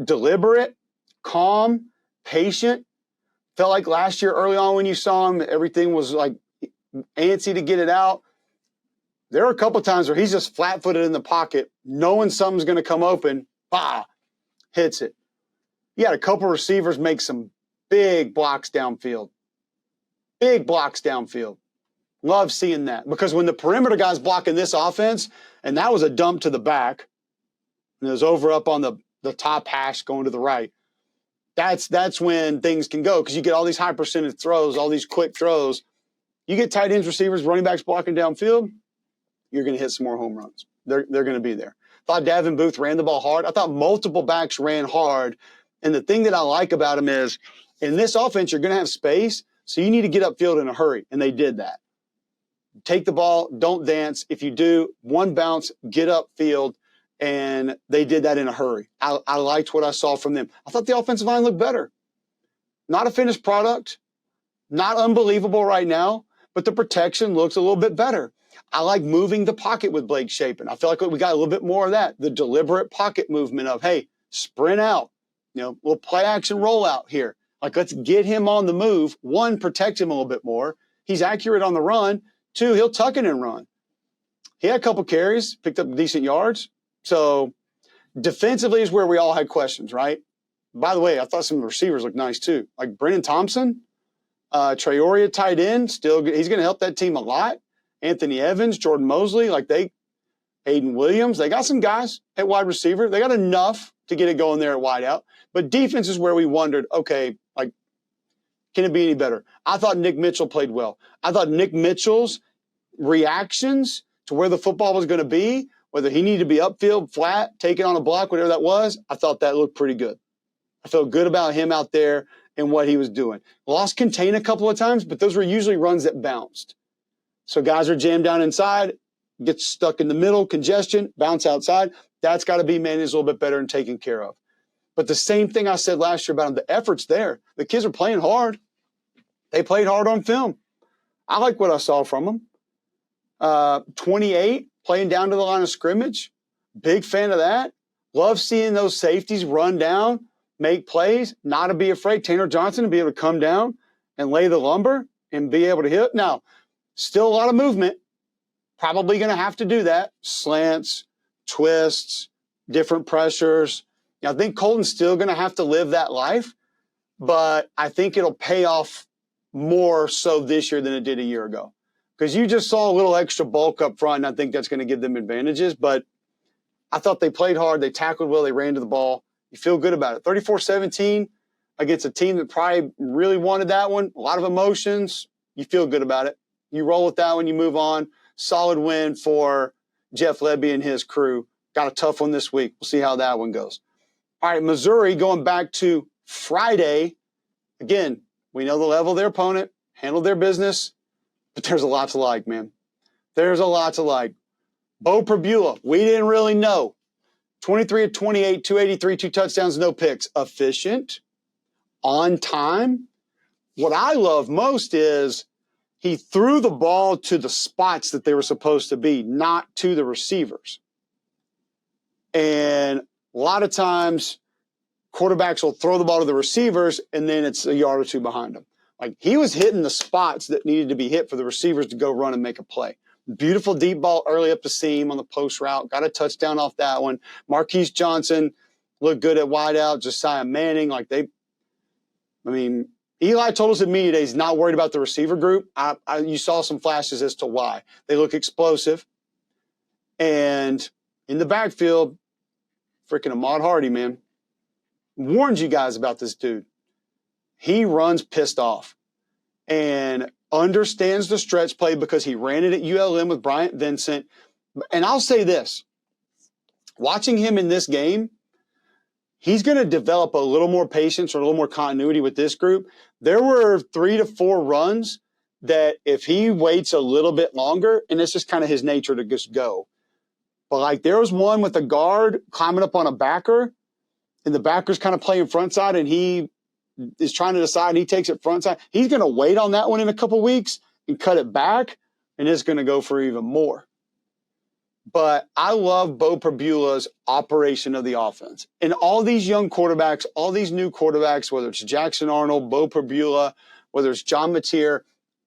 deliberate, calm, patient. Felt like last year early on when you saw him, everything was like antsy to get it out. There are a couple times where he's just flat-footed in the pocket, knowing something's going to come open, hits it. He had a couple receivers make some big blocks downfield. Big blocks downfield. Love seeing that. Because when the perimeter guy's blocking this offense, and that was a dump to the back, and it was over up on the top hash going to the right, that's when things can go. Because you get all these high percentage throws, all these quick throws. You get tight ends, receivers, running backs blocking downfield, you're going to hit some more home runs. They're going to be there. Thought Davin Booth ran the ball hard. I thought multiple backs ran hard. And the thing that I like about him is in this offense, you're going to have space. So you need to get upfield in a hurry. And they did that. Take the ball. Don't dance. If you do, one bounce, get upfield. And they did that in a hurry. I liked what I saw from them. I thought the offensive line looked better. Not a finished product. Not unbelievable right now. But the protection looks a little bit better. I like moving the pocket with Blake Shapen. I feel like we got a little bit more of that. The deliberate pocket movement of, hey, sprint out. You know, we'll play action rollout here. Like, let's get him on the move. 1, protect him a little bit more. He's accurate on the run. 2, he'll tuck it and run. He had a couple carries, picked up decent yards. So defensively is where we all had questions, right? By the way, I thought some of the receivers looked nice too. Like Brennan Thompson, Traore tight end, still he's going to help that team a lot. Anthony Evans, Jordan Mosley, Aiden Williams, they got some guys at wide receiver. They got enough to get it going there at wide out. But defense is where we wondered, okay, can it be any better? I thought Nick Mitchell played well. I thought Nick Mitchell's reactions to where the football was going to be, whether he needed to be upfield, flat, taking on a block, whatever that was, I thought that looked pretty good. I felt good about him out there and what he was doing. Lost contain a couple of times, but those were usually runs that bounced. So guys are jammed down inside, get stuck in the middle, congestion, bounce outside. That's got to be managed a little bit better and taken care of. But the same thing I said last year about him, the effort's there. The kids are playing hard. They played hard on film. I like what I saw from them. 28, playing down to the line of scrimmage. Big fan of that. Love seeing those safeties run down, make plays, not to be afraid. Tanner Johnson to be able to come down and lay the lumber and be able to hit. Now, still a lot of movement. Probably going to have to do that. Slants, twists, different pressures. I think Colton's still going to have to live that life, but I think it'll pay off more so this year than it did a year ago. Because you just saw a little extra bulk up front, and I think that's going to give them advantages. But I thought they played hard. They tackled well. They ran to the ball. You feel good about it. 34-17 against a team that probably really wanted that one. A lot of emotions. You feel good about it. You roll with that one. You move on. Solid win for Jeff Lebby and his crew. Got a tough one this week. We'll see how that one goes. All right, Missouri going back to Friday. Again, we know the level of their opponent, handled their business, but there's a lot to like, man. There's a lot to like. Bo Perbula, we didn't really know. 23 of 28, 283, 2 touchdowns, no picks. Efficient, on time. What I love most is he threw the ball to the spots that they were supposed to be, not to the receivers. And a lot of times, quarterbacks will throw the ball to the receivers, and then it's a yard or two behind them. Like, he was hitting the spots that needed to be hit for the receivers to go run and make a play. Beautiful deep ball early up the seam on the post route. Got a touchdown off that one. Marquise Johnson looked good at wideout. Josiah Manning, Eli told us at media day he's not worried about the receiver group. You saw some flashes as to why. They look explosive. And in the backfield, freaking Ahmad Hardy, man. Warned you guys about this dude. He runs pissed off and understands the stretch play because he ran it at ULM with Bryant Vincent. And I'll say this, watching him in this game, he's going to develop a little more patience or a little more continuity with this group. There were 3 to 4 runs that if he waits a little bit longer, and it's just kind of his nature to just go. But there was one with a guard climbing up on a backer, and the backer's kind of playing front side, and he is trying to decide, and he takes it front side. He's going to wait on that one in a couple weeks and cut it back, and it's going to go for even more. But I love Bo Perbula's operation of the offense. And all these young quarterbacks, all these new quarterbacks, whether it's Jackson Arnold, Bo Perbula, whether it's John Mateer,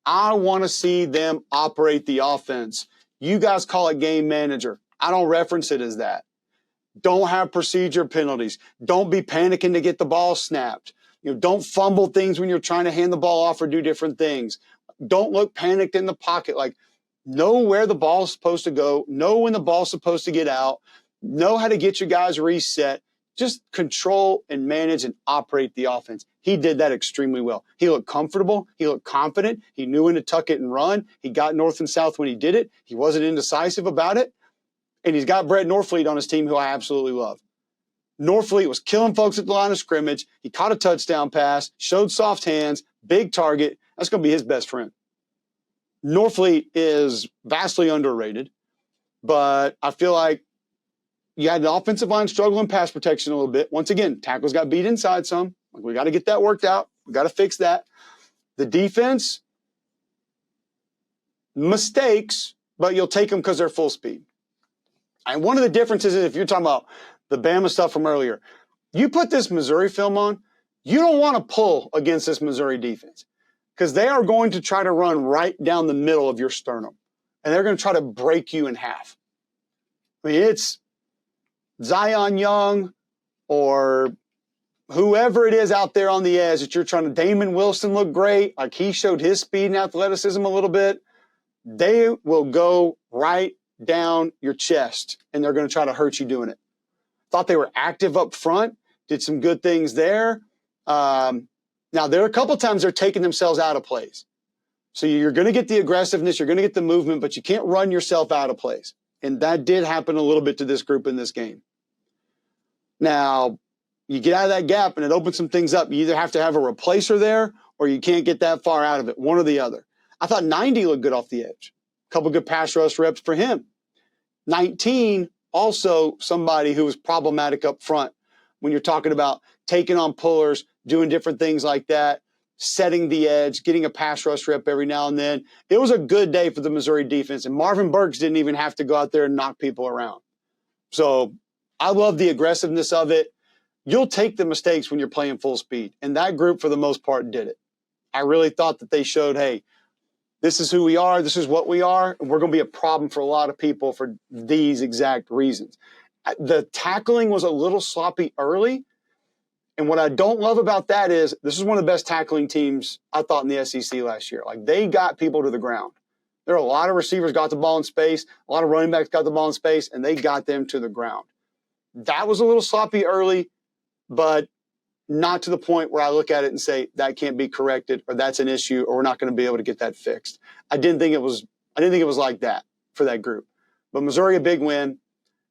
I want to see them operate the offense. You guys call it game manager. I don't reference it as that. Don't have procedure penalties. Don't be panicking to get the ball snapped. Don't fumble things when you're trying to hand the ball off or do different things. Don't look panicked in the pocket. Know where the ball's supposed to go. Know when the ball's supposed to get out. Know how to get your guys reset. Just control and manage and operate the offense. He did that extremely well. He looked comfortable. He looked confident. He knew when to tuck it and run. He got north and south when he did it. He wasn't indecisive about it. And he's got Brett Norfleet on his team, who I absolutely love. Norfleet was killing folks at the line of scrimmage. He caught a touchdown pass, showed soft hands, big target. That's going to be his best friend. Norfleet is vastly underrated, but I feel like you had the offensive line struggle in pass protection a little bit. Once again, tackles got beat inside some. We got to get that worked out. We got to fix that. The defense, mistakes, but you'll take them because they're full speed. And one of the differences is if you're talking about the Bama stuff from earlier, you put this Missouri film on, you don't want to pull against this Missouri defense because they are going to try to run right down the middle of your sternum, and they're going to try to break you in half. It's Zion Young or whoever it is out there on the edge that you're trying to. Damon Wilson looked great. He showed his speed and athleticism a little bit. They will go right down your chest, and they're going to try to hurt you doing it. Thought they were active up front, did some good things there. Now, there are a couple times they're taking themselves out of plays. So you're going to get the aggressiveness, you're going to get the movement, but you can't run yourself out of plays. And that did happen a little bit to this group in this game. Now, you get out of that gap, and it opens some things up. You either have to have a replacer there, or you can't get that far out of it, one or the other. I thought 90 looked good off the edge. A couple good pass rush reps for him. 19, also somebody who was problematic up front when you're talking about taking on pullers, doing different things like that. setting the edge, getting a pass rush rep every now and then. It was a good day for the Missouri defense, and Marvin Burks didn't even have to go out there and knock people around. So I love the aggressiveness of it. You'll take the mistakes when you're playing full speed, and that group, for the most part, did it. I really thought that they showed, hey, this is who we are, this is what we are, and we're going to be a problem for a lot of people for these exact reasons. The tackling was a little sloppy early, and what I don't love about that is this is one of the best tackling teams I thought in the SEC last year. Like, they got people to the ground. There are a lot of receivers got the ball in space, a lot of running backs got the ball in space, and they got them to the ground. That was a little sloppy early, but not to the point where I look at it and say that can't be corrected, or that's an issue, or we're not going to be able to get that fixed. I didn't think it was like that for that group. But Missouri, a big win.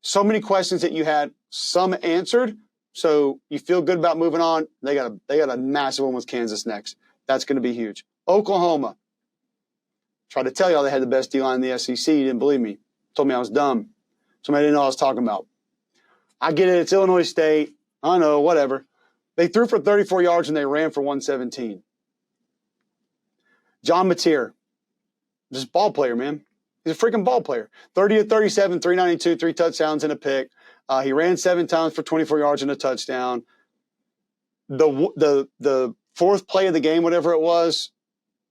So many questions that you had, some answered. So you feel good about moving on. They got a massive one with Kansas next. That's going to be huge. Oklahoma. Tried to tell y'all they had the best D-line in the SEC. You didn't believe me. Told me I was dumb. Somebody didn't know what I was talking about. I get it. It's Illinois State. I know, whatever. They threw for 34 yards and they ran for 117. John Mateer, just ball player, man. He's a freaking ball player. 30 of 37, 392, 3 touchdowns and a pick. He ran 7 times for 24 yards and a touchdown. The fourth play of the game, whatever it was,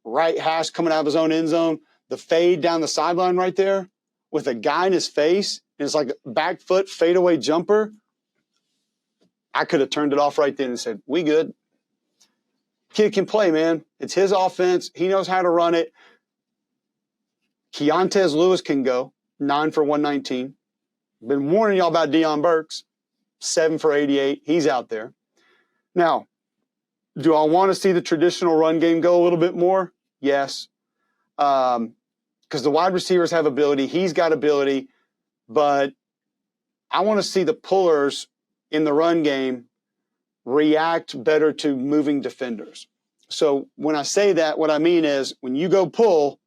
right hash coming out of his own end zone, the fade down the sideline right there with a guy in his face, and it's like a back foot fadeaway jumper. I could have turned it off right then and said, we good. Kid can play, man. It's his offense. He knows how to run it. Keontez Lewis can go 9 for 119. Been warning y'all about Deion Burks, 7 for 88. He's out there. Now, do I want to see the traditional run game go a little bit more? Yes. Because the wide receivers have ability. He's got ability. But I want to see the pullers in the run game react better to moving defenders. So when I say that, what I mean is when you go pull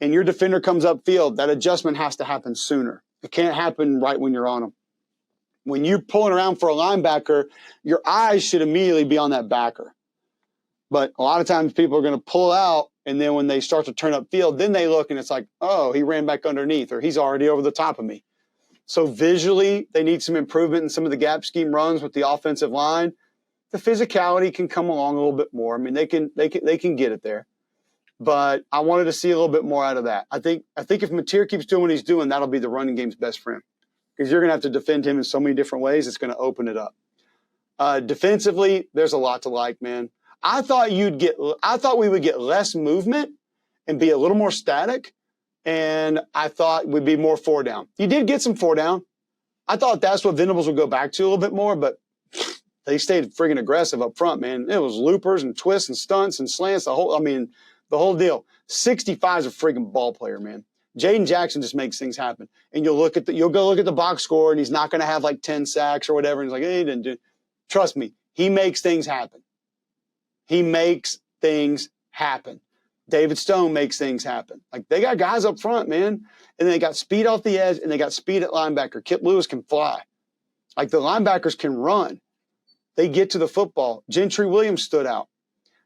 and your defender comes upfield, that adjustment has to happen sooner. It can't happen right when you're on them. When you're pulling around for a linebacker, your eyes should immediately be on that backer. But a lot of times people are going to pull out, and then when they start to turn upfield, then they look and it's like, oh, he ran back underneath, or he's already over the top of me. So visually, they need some improvement in some of the gap scheme runs with the offensive line. The physicality can come along a little bit more. I mean, they can get it there. But I wanted to see a little bit more out of that. I think if Mateer keeps doing what he's doing, that'll be the running game's best friend. Because you're going to have to defend him in so many different ways, it's going to open it up. Defensively, there's a lot to like, man. I thought we would get less movement and be a little more static. And I thought we'd be more 4 down. You did get some 4 down. I thought that's what Venables would go back to a little bit more, but they stayed friggin' aggressive up front, man. It was loopers and twists and stunts and slants, the whole deal. 65 is a friggin' ball player, man. Jaden Jackson just makes things happen. And you'll go look at the box score, and he's not going to have like 10 sacks or whatever. And he's like, hey, he didn't do. Trust me, he makes things happen. He makes things happen. David Stone makes things happen. Like, they got guys up front, man. And they got speed off the edge, and they got speed at linebacker. Kip Lewis can fly. Like, the linebackers can run. They get to the football. Gentry Williams stood out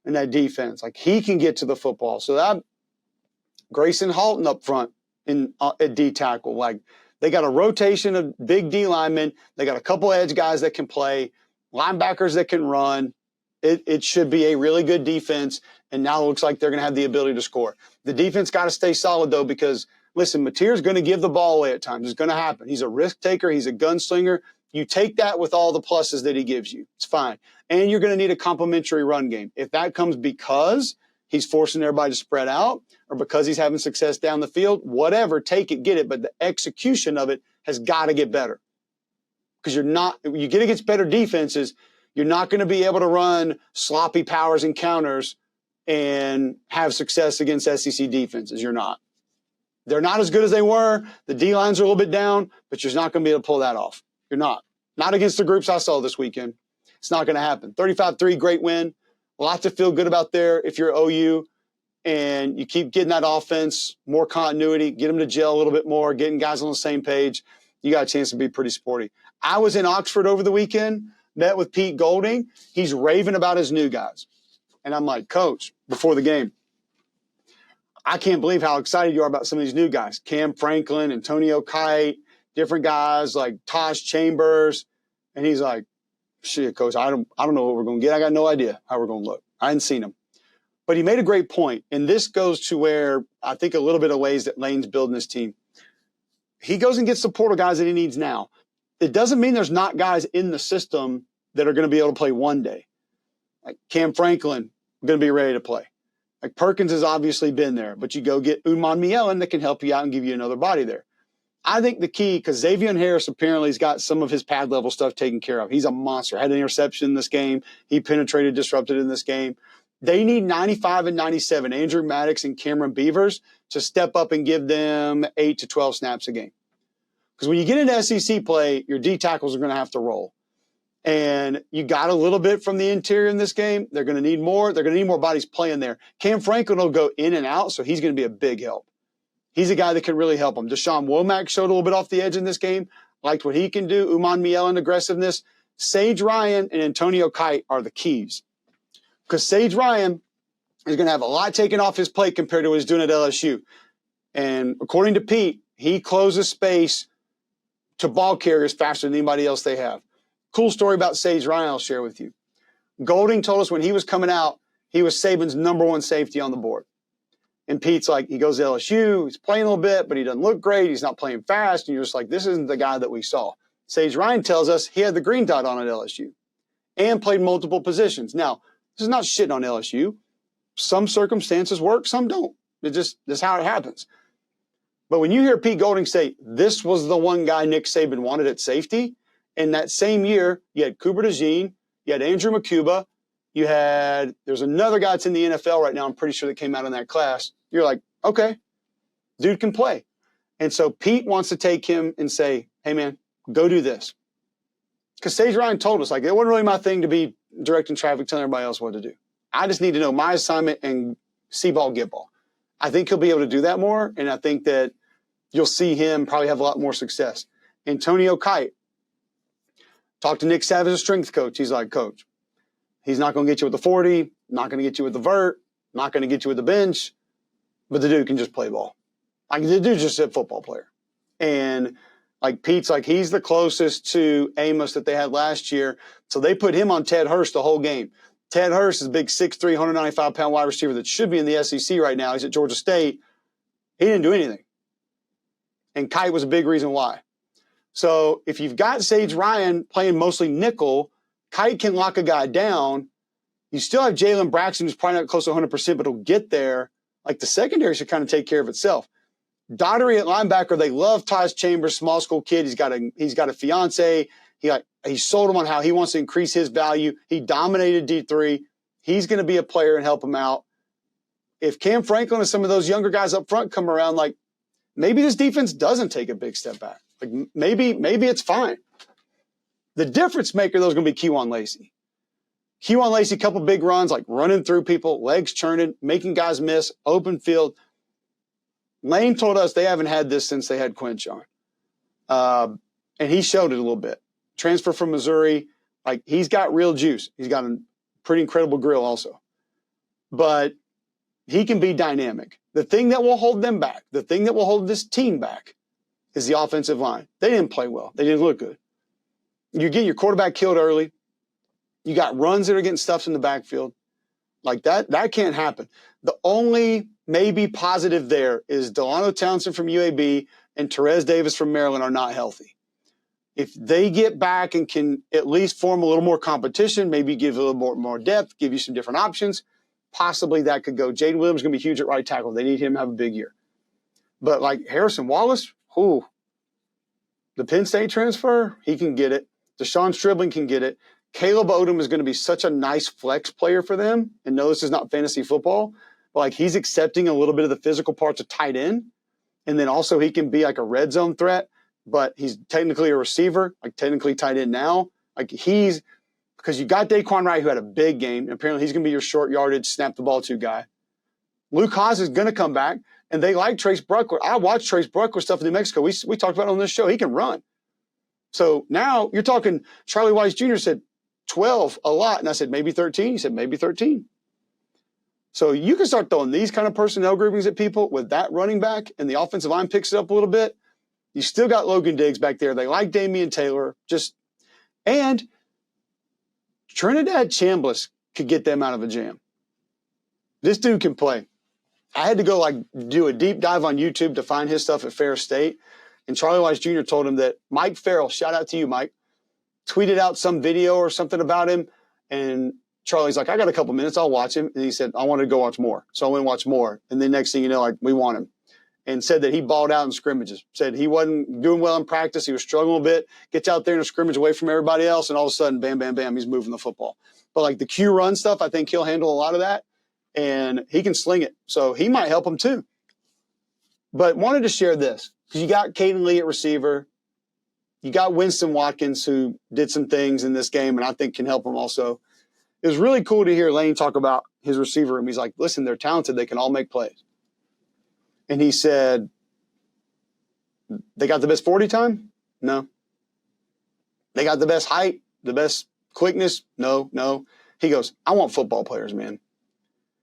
in that defense. Like, he can get to the football. So that Grayson Halton up front at D tackle. Like, they got a rotation of big D linemen. They got a couple edge guys that can play, linebackers that can run. It should be a really good defense, and now it looks like they're going to have the ability to score. The defense got to stay solid, though, because, listen, Mateer's going to give the ball away at times. It's going to happen. He's a risk taker. He's a gunslinger. You take that with all the pluses that he gives you. It's fine. And you're going to need a complementary run game. If that comes because he's forcing everybody to spread out or because he's having success down the field, whatever, take it, get it. But the execution of it has got to get better. Because you get against better defenses, you're not going to be able to run sloppy powers and counters and have success against SEC defenses. You're not. They're not as good as they were. The D-lines are a little bit down, but you're not going to be able to pull that off. You're not. Not against the groups I saw this weekend. It's not going to happen. 35-3, great win. A lot to feel good about there if you're OU. And you keep getting that offense, more continuity, get them to gel a little bit more, getting guys on the same page. You got a chance to be pretty sporty. I was in Oxford over the weekend. Met with Pete Golding. He's raving about his new guys. And I'm like, Coach, before the game, I can't believe how excited you are about some of these new guys. Cam Franklin, Antonio Kite, different guys like Tosh Chambers. And he's like, shit, Coach, I don't know what we're going to get. I got no idea how we're going to look. I hadn't seen them. But he made a great point. And this goes to where I think a little bit of ways that Lane's building this team. He goes and gets the portal guys that he needs now. It doesn't mean there's not guys in the system that are going to be able to play one day. Like Cam Franklin, going to be ready to play. Like Perkins has obviously been there, but you go get Uman Mielen that can help you out and give you another body there. I think the key, because Xavier Harris apparently has got some of his pad level stuff taken care of. He's a monster. Had an interception in this game. He penetrated, disrupted in this game. They need 95 and 97, Andrew Maddox and Cameron Beavers, to step up and give them 8 to 12 snaps a game. Because when you get into SEC play, your D tackles are going to have to roll. And you got a little bit from the interior in this game. They're going to need more. They're going to need more bodies playing there. Cam Franklin will go in and out, so he's going to be a big help. He's a guy that can really help him. Deshaun Womack showed a little bit off the edge in this game. Liked what he can do. Uman Mielen aggressiveness. Sage Ryan and Antonio Kite are the keys. Because Sage Ryan is going to have a lot taken off his plate compared to what he's doing at LSU. And according to Pete, he closes space to ball carriers faster than anybody else they have. Cool story about Sage Ryan I'll share with you. Golding told us when he was coming out, he was Saban's #1 safety on the board. And Pete's like, he goes to LSU, he's playing a little bit, but he doesn't look great. He's not playing fast. And you're just like, this isn't the guy that we saw. Sage Ryan tells us he had the green dot on at LSU and played multiple positions. Now, this is not shitting on LSU. Some circumstances work, some don't. That's how it happens. But when you hear Pete Golding say, this was the one guy Nick Saban wanted at safety, in that same year, you had Cooper DeJean, you had Andrew McCuba, there's another guy that's in the NFL right now, I'm pretty sure that came out in that class. You're like, okay, dude can play. And so Pete wants to take him and say, hey, man, go do this. Because Sage Ryan told us, like, it wasn't really my thing to be directing traffic, telling everybody else what to do. I just need to know my assignment and see ball, get ball. I think he'll be able to do that more, and I think that you'll see him probably have a lot more success. Antonio Kite. Talked to Nick Savage, a strength coach. He's like, Coach, he's not going to get you with the 40, not going to get you with the vert, not going to get you with the bench, but the dude can just play ball. Like, the dude's just a football player. And like Pete's like, he's the closest to Amos that they had last year. So they put him on Ted Hurst the whole game. Ted Hurst is a big 6'3", 195-pound wide receiver that should be in the SEC right now. He's at Georgia State. He didn't do anything. And Kite was a big reason why. So if you've got Sage Ryan playing mostly nickel, Kite can lock a guy down. You still have Jalen Braxton, who's probably not close to 100%, but he'll get there. Like, the secondary should kind of take care of itself. Daughtery at linebacker, they love Tosh Chambers, small school kid. He's got a fiance. He sold him on how he wants to increase his value. He dominated D3. He's going to be a player and help him out. If Cam Franklin and some of those younger guys up front come around, like, maybe this defense doesn't take a big step back. Like, maybe it's fine. The difference maker, though, is going to be Kewan Lacey. Kewan Lacey, a couple big runs, like running through people, legs churning, making guys miss, open field. Lane told us they haven't had this since they had Quinchon. And he showed it a little bit. Transfer from Missouri. Like, he's got real juice. He's got a pretty incredible grill also. But he can be dynamic. The thing that will hold them back, the thing that will hold this team back, is the offensive line. They didn't play well. They didn't look good. You get your quarterback killed early. You got runs that are getting stuffed in the backfield. Like, that can't happen. The only maybe positive there is Delano Townsend from UAB and Terez Davis from Maryland are not healthy. If they get back and can at least form a little more competition, maybe give a little more depth, give you some different options, possibly that could go. Jaden Williams is going to be huge at right tackle. They need him to have a big year. But like Harrison Wallace, the Penn State transfer, he can get it. Deshaun Stribling can get it. Caleb Odom is going to be such a nice flex player for them. And no, this is not fantasy football, but like, he's accepting a little bit of the physical parts of tight end. And then also he can be like a red zone threat, but he's technically a receiver, like technically tight end now. Like, because you got Daquan Wright, who had a big game. And apparently he's going to be your short yardage, snap the ball to guy. Luke Haas is going to come back. And they like Trace Bruckler. I watched Trace Bruckler stuff in New Mexico. We talked about it on this show. He can run. So now you're talking, Charlie Weiss Jr. said 12 a lot. And I said, maybe 13. He said, maybe 13. So you can start throwing these kind of personnel groupings at people with that running back, and the offensive line picks it up a little bit. You still got Logan Diggs back there. They like Damian Taylor. And Trinidad Chambliss could get them out of a jam. This dude can play. I had to go do a deep dive on YouTube to find his stuff at Ferris State. And Charlie Wise Jr. told him that Mike Farrell, shout out to you, Mike, tweeted out some video or something about him. And Charlie's like, I got a couple minutes, I'll watch him. And he said, I want to go watch more. So I went and watched more. And then next thing you know, we want him. And said that he balled out in scrimmages. Said he wasn't doing well in practice. He was struggling a bit. Gets out there in a scrimmage away from everybody else. And all of a sudden, bam, bam, bam, he's moving the football. But the Q run stuff, I think he'll handle a lot of that. And he can sling it. So he might help him too. But wanted to share this. Because you got Caden Lee at receiver. You got Winston Watkins, who did some things in this game and I think can help him also. It was really cool to hear Lane talk about his receiver room. He's like, listen, they're talented. They can all make plays. And he said, they got the best 40 time? No. They got the best height, the best quickness? No. He goes, I want football players, man.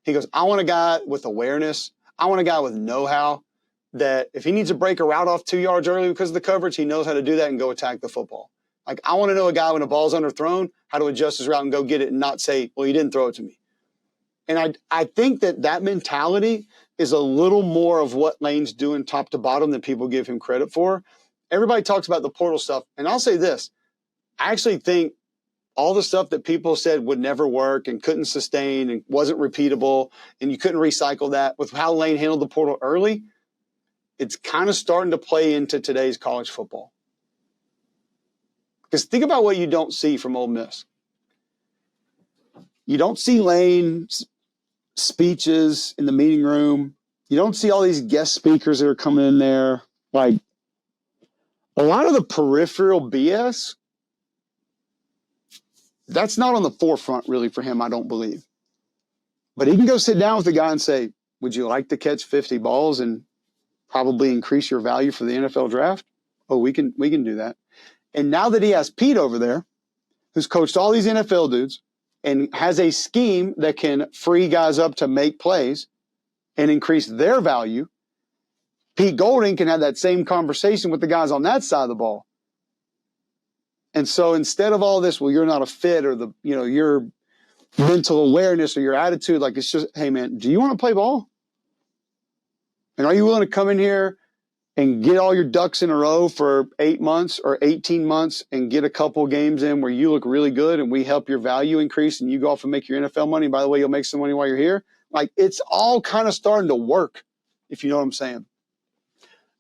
He goes, I want a guy with awareness. I want a guy with know-how that if he needs to break a route off 2 yards early because of the coverage, he knows how to do that and go attack the football. I want to know a guy when a ball's underthrown, how to adjust his route and go get it and not say, well, you didn't throw it to me. And I think that mentality is a little more of what Lane's doing top to bottom than people give him credit for. Everybody talks about the portal stuff. And I'll say this. I actually think all the stuff that people said would never work and couldn't sustain and wasn't repeatable and you couldn't recycle that with how Lane handled the portal early, it's kind of starting to play into today's college football. Because think about what you don't see from Ole Miss. You don't see Lane's speeches in the meeting room. You don't see all these guest speakers that are coming in there. A lot of the peripheral BS, that's not on the forefront really for him, I don't believe. But he can go sit down with the guy and say, would you like to catch 50 balls and probably increase your value for the NFL draft? Oh, we can do that. And now that he has Pete over there, who's coached all these NFL dudes, and has a scheme that can free guys up to make plays and increase their value, Pete Golding can have that same conversation with the guys on that side of the ball. And so instead of all this, well, you're not a fit or your mental awareness or your attitude, it's just, hey man, do you want to play ball? And are you willing to come in here and get all your ducks in a row for 8 months or 18 months and get a couple games in where you look really good and we help your value increase and you go off and make your NFL money? By the way, you'll make some money while you're here. It's all kind of starting to work, if you know what I'm saying. And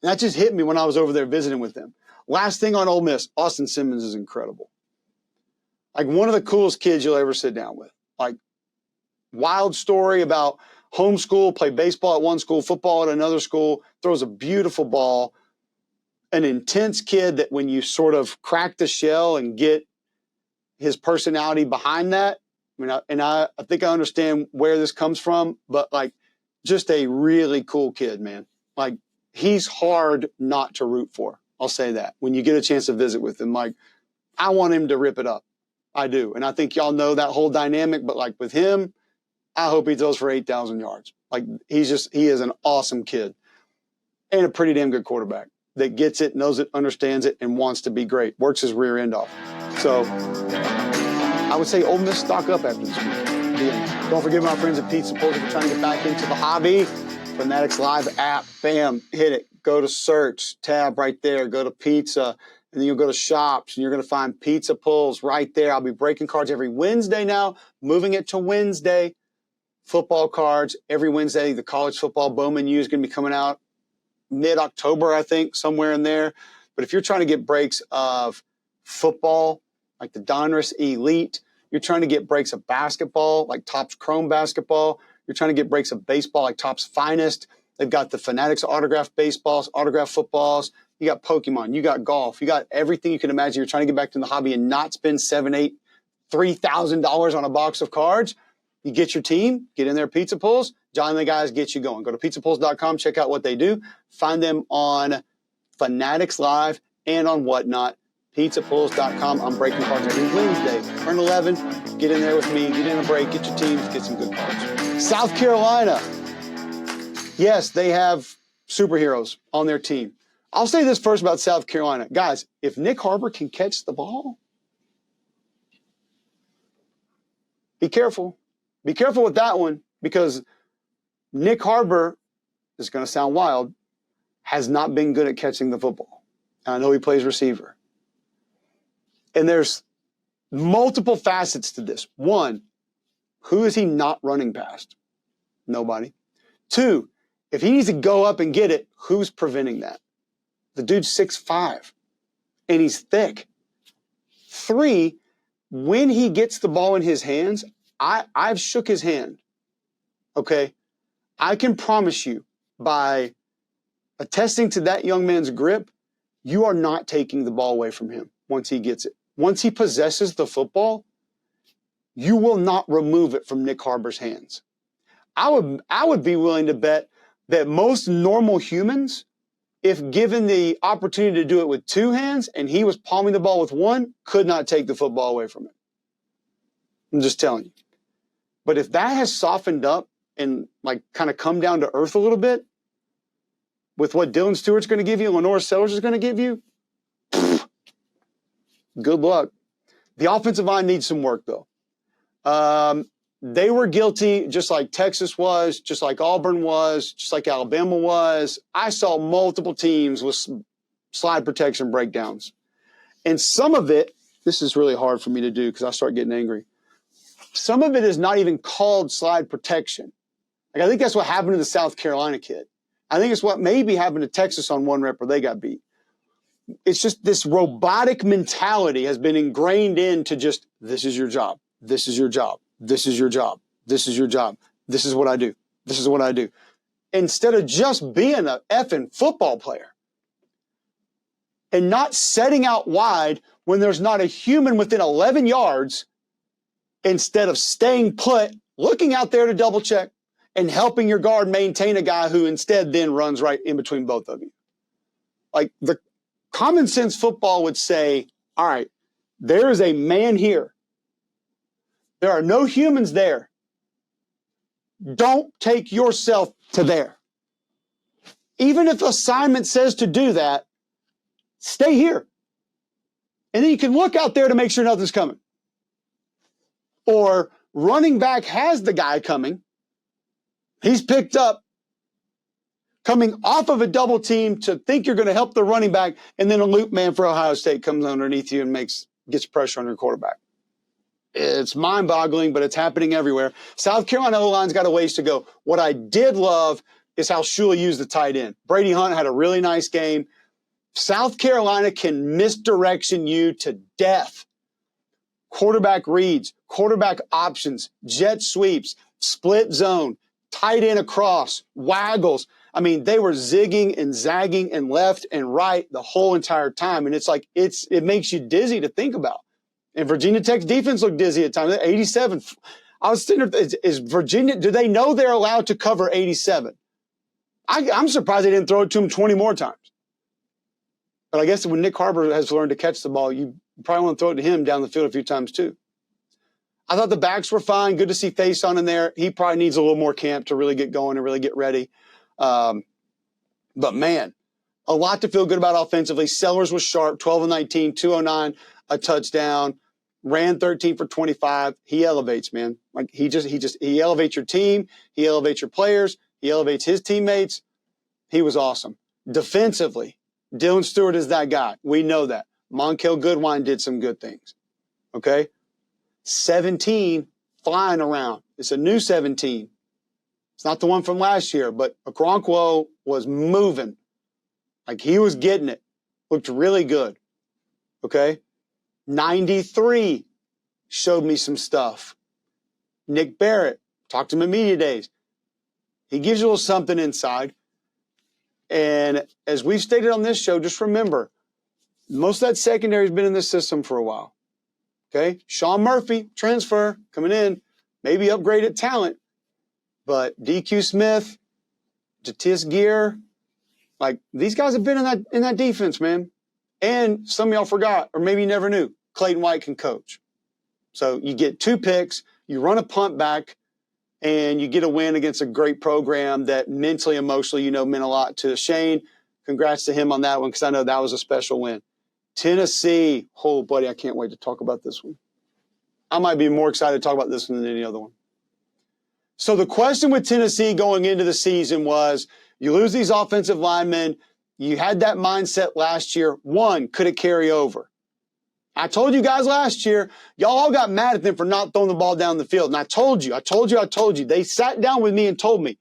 that just hit me when I was over there visiting with them. Last thing on Ole Miss, Austin Simmons is incredible. One of the coolest kids you'll ever sit down with. Wild story about homeschool, play baseball at one school, football at another school, throws a beautiful ball. An intense kid that when you sort of crack the shell and get his personality behind that, I think I understand where this comes from, but just a really cool kid, man. He's hard not to root for. I'll say that. When you get a chance to visit with him, I want him to rip it up. I do. And I think y'all know that whole dynamic, but with him, I hope he throws for 8,000 yards. He is an awesome kid and a pretty damn good quarterback that gets it, knows it, understands it, and wants to be great. Works his rear end off. So I would say Ole Miss stock up after this week. Don't forget my friends at Pizza Pulls if you're trying to get back into the hobby. Fanatics Live app, bam, hit it. Go to search, tab right there. Go to pizza, and then you'll go to shops, and you're going to find Pizza Pulls right there. I'll be breaking cards every Wednesday now, moving it to Wednesday. Football cards every Wednesday. The college football Bowman U is going to be coming out mid-October, I think, somewhere in there. But if you're trying to get breaks of football, like the Donruss Elite, you're trying to get breaks of basketball, like Topps Chrome basketball. You're trying to get breaks of baseball, like Topps Finest. They've got the Fanatics autographed baseballs, autographed footballs. You got Pokemon. You got golf. You got everything you can imagine. You're trying to get back to the hobby and not spend $7,000, $8,000, $3,000 on a box of cards. You get your team, get in there, Pizza Pulls. John and the guys get you going. Go to pizzapulls.com, check out what they do. Find them on Fanatics Live and on Whatnot. pizzapulls.com. I'm breaking cards every Wednesday. Turn 11, get in there with me, get in a break, get your teams, get some good cards. South Carolina. Yes, they have superheroes on their team. I'll say this first about South Carolina. Guys, if Nick Harbor can catch the ball, be careful. Be careful with that one, because Nick Harbor, this is going to sound wild, has not been good at catching the football. And I know he plays receiver. And there's multiple facets to this. One, who is he not running past? Nobody. Two, if he needs to go up and get it, who's preventing that? The dude's 6'5", and he's thick. Three, when he gets the ball in his hands, I've shook his hand, okay? I can promise you, by attesting to that young man's grip, you are not taking the ball away from him once he gets it. Once he possesses the football, you will not remove it from Nick Harbor's hands. I would be willing to bet that most normal humans, if given the opportunity to do it with two hands and he was palming the ball with one, could not take the football away from him. I'm just telling you. But if that has softened up and like kind of come down to earth a little bit with what Dylan Stewart's going to give you, Lenore Sellers is going to give you, good luck. The offensive line needs some work, though. They were guilty, just like Texas was, just like Auburn was, just like Alabama was. I saw multiple teams with slide protection breakdowns. And some of it, this is really hard for me to do because I start getting angry. Some of it is not even called slide protection. Like, I think that's what happened to the South Carolina kid. I think it's what maybe happened to Texas on one rep where they got beat. It's just this robotic mentality has been ingrained into just, this is your job. This is your job. This is your job. This is your job. This is what I do. This is what I do. Instead of just being an effing football player and not setting out wide when there's not a human within 11 yards, instead of staying put, looking out there to double check and helping your guard maintain a guy who instead then runs right in between both of you. Like, the common sense football would say, all right, there is a man here. There are no humans there. Don't take yourself to there. Even if assignment says to do that, stay here. And then you can look out there to make sure nothing's coming. Or running back has the guy coming. He's picked up, coming off of a double team to think you're going to help the running back, and then a loop man for Ohio State comes underneath you and gets pressure on your quarterback. It's mind-boggling, but it's happening everywhere. South Carolina O-line's got a ways to go. What I did love is how Shula used the tight end. Brady Hunt had a really nice game. South Carolina can misdirection you to death. Quarterback reads, quarterback options, jet sweeps, split zone, tight end across, waggles. I mean, they were zigging and zagging and left and right the whole entire time. And it's like, it makes you dizzy to think about. And Virginia Tech's defense looked dizzy at times. 87. I was thinking, is Virginia, do they know they're allowed to cover 87? I'm surprised they didn't throw it to him 20 more times. But I guess when Nick Harbor has learned to catch the ball, you probably want to throw it to him down the field a few times too. I thought the backs were fine. Good to see Faison in there. He probably needs a little more camp to really get going and really get ready. But man, a lot to feel good about offensively. Sellers was sharp, 12 of 19, 209, a touchdown, ran 13 for 25. He elevates, man. Like he elevates your team. He elevates your players. He elevates his teammates. He was awesome. Defensively, Dylan Stewart is that guy. We know that. Monkel Goodwine did some good things. Okay? 17 flying around. It's a new 17. It's not the one from last year, but Okoronkwo was moving. Like he was getting it. Looked really good. Okay? 93 showed me some stuff. Nick Barrett, talked to him at media days. He gives you a little something inside. And as we've stated on this show, just remember, most of that secondary has been in this system for a while. Okay? Sean Murphy, transfer, coming in, maybe upgraded talent. But DQ Smith, Jatius Gear, like these guys have been in that defense, man. And some of y'all forgot, or maybe you never knew, Clayton White can coach. So you get 2 picks, you run a punt back, and you get a win against a great program that mentally, emotionally, meant a lot to Shane. Congrats to him on that one, because I know that was a special win. Tennessee, oh, buddy, I can't wait to talk about this one. I might be more excited to talk about this one than any other one. So the question with Tennessee going into the season was, you lose these offensive linemen. You had that mindset last year. One, could it carry over? I told you guys last year, y'all all got mad at them for not throwing the ball down the field. And I told you. They sat down with me and told me,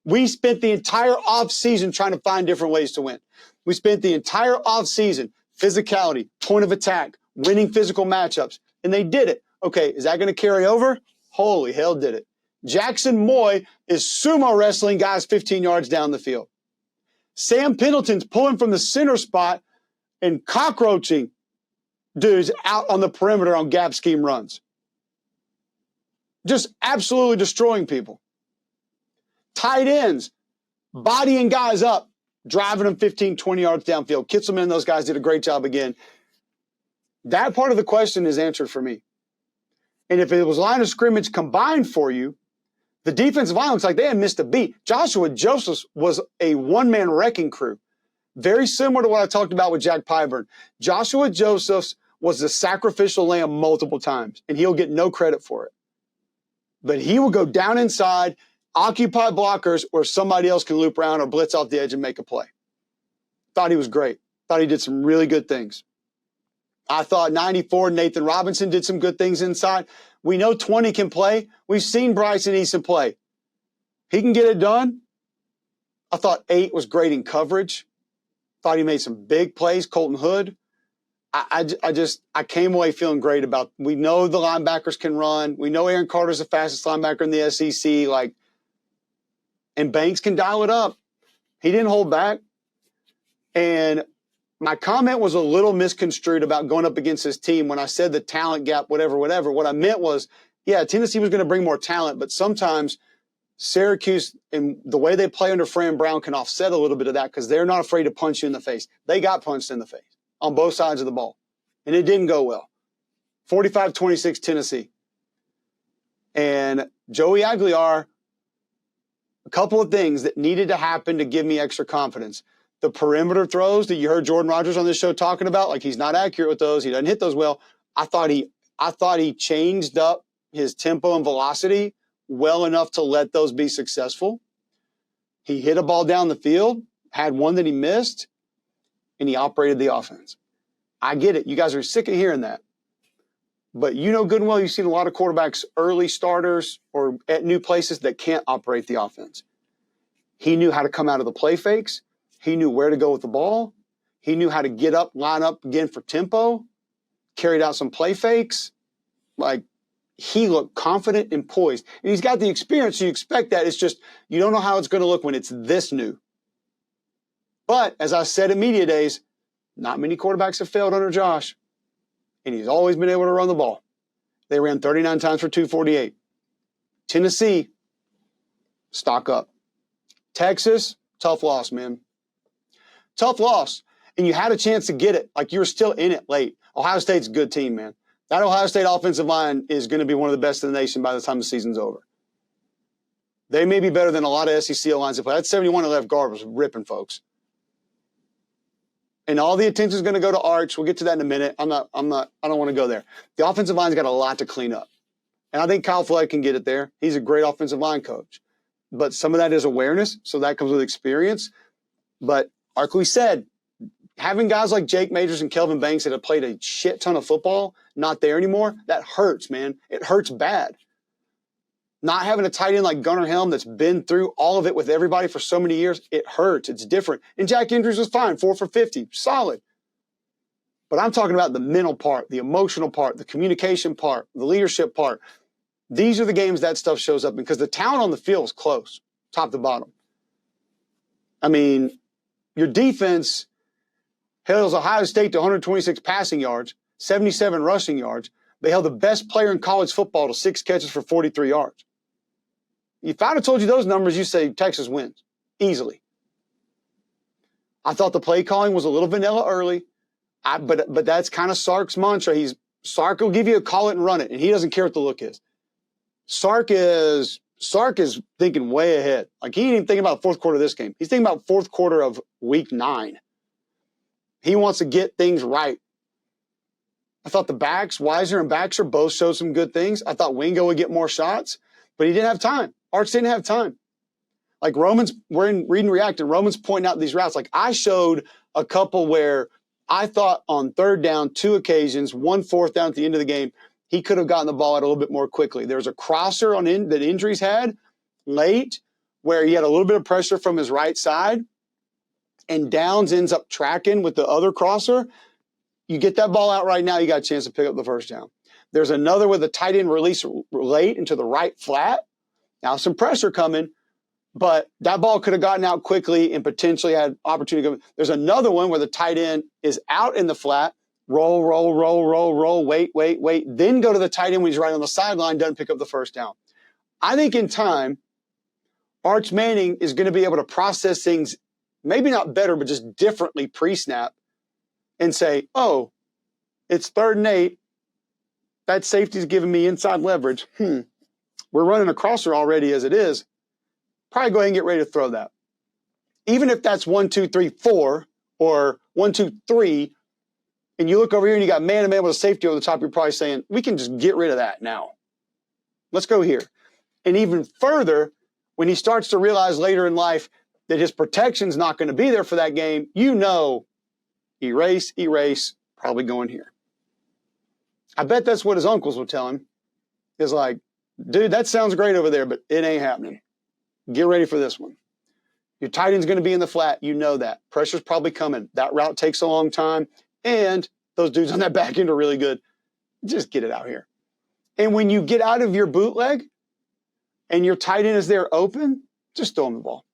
we spent the entire offseason trying to find different ways to win. We spent the entire offseason, physicality, point of attack, winning physical matchups, and they did it. Okay, is that going to carry over? Holy hell, did it. Jackson Moy is sumo wrestling guys 15 yards down the field. Sam Pendleton's pulling from the center spot and cockroaching dudes out on the perimeter on gap scheme runs. Just absolutely destroying people. Tight ends, bodying guys up, driving them 15, 20 yards downfield. Kitzelman and those guys did a great job again. That part of the question is answered for me. And if it was line of scrimmage combined for you, the defensive line looks like they had missed a beat. Joshua Josephs was a one-man wrecking crew. Very similar to what I talked about with Jack Pyburn. Joshua Josephs was the sacrificial lamb multiple times, and he'll get no credit for it. But he will go down inside, occupy blockers, or somebody else can loop around or blitz off the edge and make a play. Thought he was great. Thought he did some really good things. I thought 94, Nathan Robinson did some good things inside. We know 20 can play. We've seen Bryson Eason play. He can get it done. I thought 8 was great in coverage. Thought he made some big plays. Colton Hood. I came away feeling great about, we know the linebackers can run. We know Aaron Carter's the fastest linebacker in the SEC. And Banks can dial it up. He didn't hold back. And my comment was a little misconstrued about going up against his team when I said the talent gap, whatever. What I meant was, yeah, Tennessee was going to bring more talent, but sometimes Syracuse and the way they play under Fran Brown can offset a little bit of that because they're not afraid to punch you in the face. They got punched in the face on both sides of the ball, and it didn't go well. 45-26 Tennessee. And Joey Aguilar, a couple of things that needed to happen to give me extra confidence. The perimeter throws that you heard Jordan Rodgers on this show talking about, like he's not accurate with those. He doesn't hit those well. I thought he changed up his tempo and velocity well enough to let those be successful. He hit a ball down the field, had one that he missed, and he operated the offense. I get it. You guys are sick of hearing that. But you know good and well you've seen a lot of quarterbacks, early starters, or at new places that can't operate the offense. He knew how to come out of the play fakes. He knew where to go with the ball. He knew how to get up, line up again for tempo, carried out some play fakes. He looked confident and poised. And he's got the experience, so you expect that. It's just you don't know how it's going to look when it's this new. But as I said at Media Days, not many quarterbacks have failed under Josh. And he's always been able to run the ball. They ran 39 times for 248. Tennessee, stock up. Texas, tough loss, man. Tough loss. And you had a chance to get it. You were still in it late. Ohio State's a good team, man. That Ohio State offensive line is going to be one of the best in the nation by the time the season's over. They may be better than a lot of SEC lines that play. That 71 left guard was ripping folks. And all the attention is going to go to Arch. We'll get to that in a minute. I don't want to go there. The offensive line's got a lot to clean up. And I think Kyle Flood can get it there. He's a great offensive line coach. But some of that is awareness, so that comes with experience. But like we said, having guys like Jake Majors and Kelvin Banks that have played a shit ton of football not there anymore, that hurts, man. It hurts bad. Not having a tight end like Gunnar Helm that's been through all of it with everybody for so many years, it hurts. It's different. And Jack Andrews was fine, 4 for 50, solid. But I'm talking about the mental part, the emotional part, the communication part, the leadership part. These are the games that stuff shows up because the talent on the field is close, top to bottom. I mean, your defense held Ohio State to 126 passing yards, 77 rushing yards. They held the best player in college football to 6 catches for 43 yards. If I'd have told you those numbers, you say Texas wins easily. I thought the play calling was a little vanilla early. But that's kind of Sark's mantra. Sark will give you a call it and run it, and he doesn't care what the look is. Sark is thinking way ahead. Like, he ain't even thinking about fourth quarter of this game. He's thinking about fourth quarter of week 9. He wants to get things right. I thought the backs, Weiser and Baxter, both showed some good things. I thought Wingo would get more shots, but he didn't have time. Arch didn't have time. Like, Roman's, we're in Read and React, and Roman's pointing out these routes. Like, I showed a couple where I thought on third down, 2 occasions, 1 fourth down at the end of the game, he could have gotten the ball out a little bit more quickly. There was a crosser that Injuries had late where he had a little bit of pressure from his right side, and Downs ends up tracking with the other crosser. You get that ball out right now, you got a chance to pick up the first down. There's another with a tight end release late into the right flat. Now some pressure coming, but that ball could have gotten out quickly and potentially had opportunity. There's another one where the tight end is out in the flat, roll, wait, then go to the tight end when he's right on the sideline, doesn't pick up the first down. I think in time, Arch Manning is going to be able to process things, maybe not better, but just differently pre-snap, and say, oh, it's 3rd and 8. That safety's giving me inside leverage. We're running a crosser already as it is. Probably go ahead and get ready to throw that. Even if that's 1, 2, 3, 4, or 1, 2, 3, and you look over here and you got man-to-man with a safety over the top, you're probably saying, we can just get rid of that now. Let's go here. And even further, when he starts to realize later in life that his protection's not going to be there for that game, you know, erase, probably going here. I bet that's what his uncles would tell him. Is like, dude, that sounds great over there, but it ain't happening. Get ready for this one. Your tight end's going to be in the flat. You know that. Pressure's probably coming. That route takes a long time, and those dudes on that back end are really good. Just get it out here. And when you get out of your bootleg and your tight end is there open, just throw him the ball.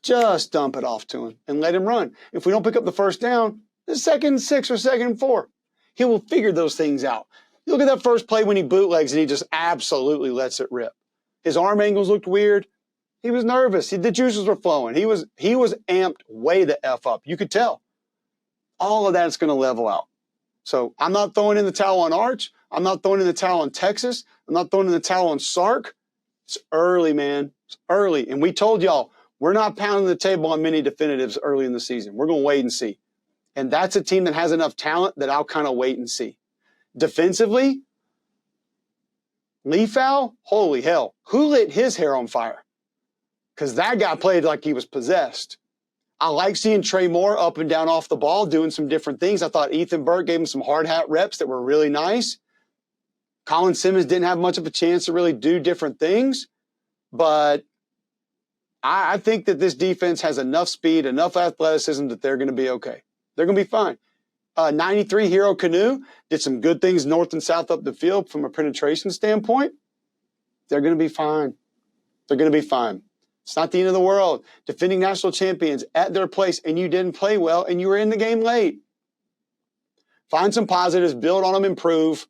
Just dump it off to him and let him run. If we don't pick up the first down, the 2nd and 6 or 2nd and 4. He will figure those things out. You look at that first play when he bootlegs and he just absolutely lets it rip. His arm angles looked weird. He was nervous. The juices were flowing. He was amped way the F up. You could tell. All of that's going to level out. So I'm not throwing in the towel on Arch. I'm not throwing in the towel on Texas. I'm not throwing in the towel on Sark. It's early, man. It's early. And we told y'all, we're not pounding the table on many definitives early in the season. We're going to wait and see. And that's a team that has enough talent that I'll kind of wait and see. Defensively, Leafowl, holy hell. Who lit his hair on fire? Because that guy played like he was possessed. I like seeing Trey Moore up and down off the ball doing some different things. I thought Ethan Burke gave him some hard hat reps that were really nice. Colin Simmons didn't have much of a chance to really do different things. But I think that this defense has enough speed, enough athleticism that they're going to be okay. They're going to be fine. 93 Hero Canoe did some good things north and south up the field from a penetration standpoint. They're going to be fine. They're going to be fine. It's not the end of the world. Defending national champions at their place, and you didn't play well, and you were in the game late. Find some positives, build on them, improve,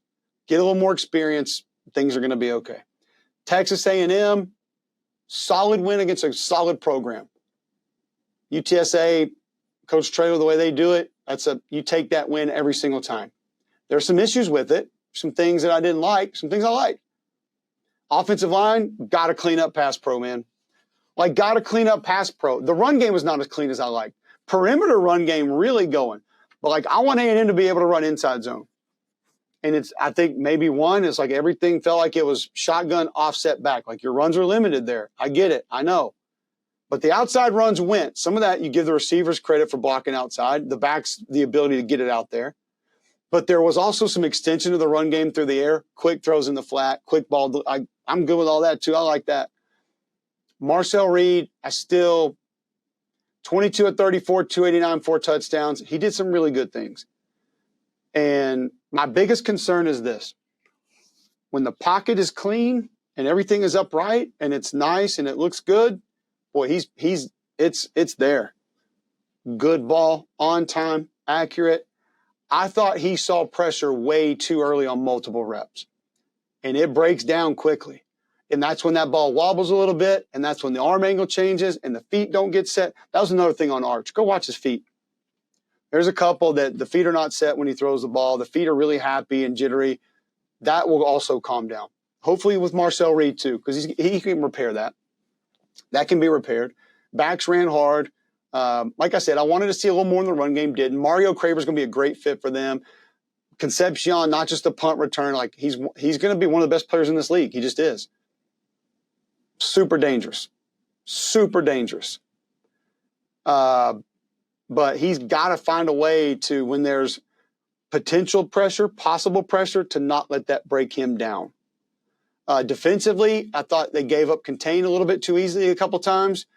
get a little more experience. Things are going to be okay. Texas A&M, solid win against a solid program. UTSA, Coach Traylor, the way they do it, you take that win every single time. There's some issues with it, some things that I didn't like, some things I like. Offensive line, got to clean up pass pro, man. Like, got to clean up pass pro. The run game was not as clean as I like. Perimeter run game really going. But, like, I want A&M to be able to run inside zone. And I think maybe one is like everything felt like it was shotgun offset back. Like, your runs are limited there. I get it. I know. But the outside runs went. Some of that you give the receivers credit for blocking outside. The backs, the ability to get it out there. But there was also some extension of the run game through the air. Quick throws in the flat. Quick ball. I'm good with all that, too. I like that. Marcel Reed, 22 of 34, 289, 4 touchdowns. He did some really good things. And my biggest concern is this. When the pocket is clean and everything is upright and it's nice and it looks good, boy, it's there. Good ball, on time, accurate. I thought he saw pressure way too early on multiple reps. And it breaks down quickly. And that's when that ball wobbles a little bit, and that's when the arm angle changes and the feet don't get set. That was another thing on Arch. Go watch his feet. There's a couple that the feet are not set when he throws the ball. The feet are really happy and jittery. That will also calm down. Hopefully with Marcel Reed too, because he can repair that. That can be repaired. Backs ran hard. Like I said, I wanted to see a little more in the run game. Didn't. Mario Craver's going to be a great fit for them. Concepcion, not just a punt return. Like he's going to be one of the best players in this league. He just is. Super dangerous. Super dangerous. But he's got to find a way to, when there's potential pressure, possible pressure, to not let that break him down. Defensively, I thought they gave up contain a little bit too easily a couple times.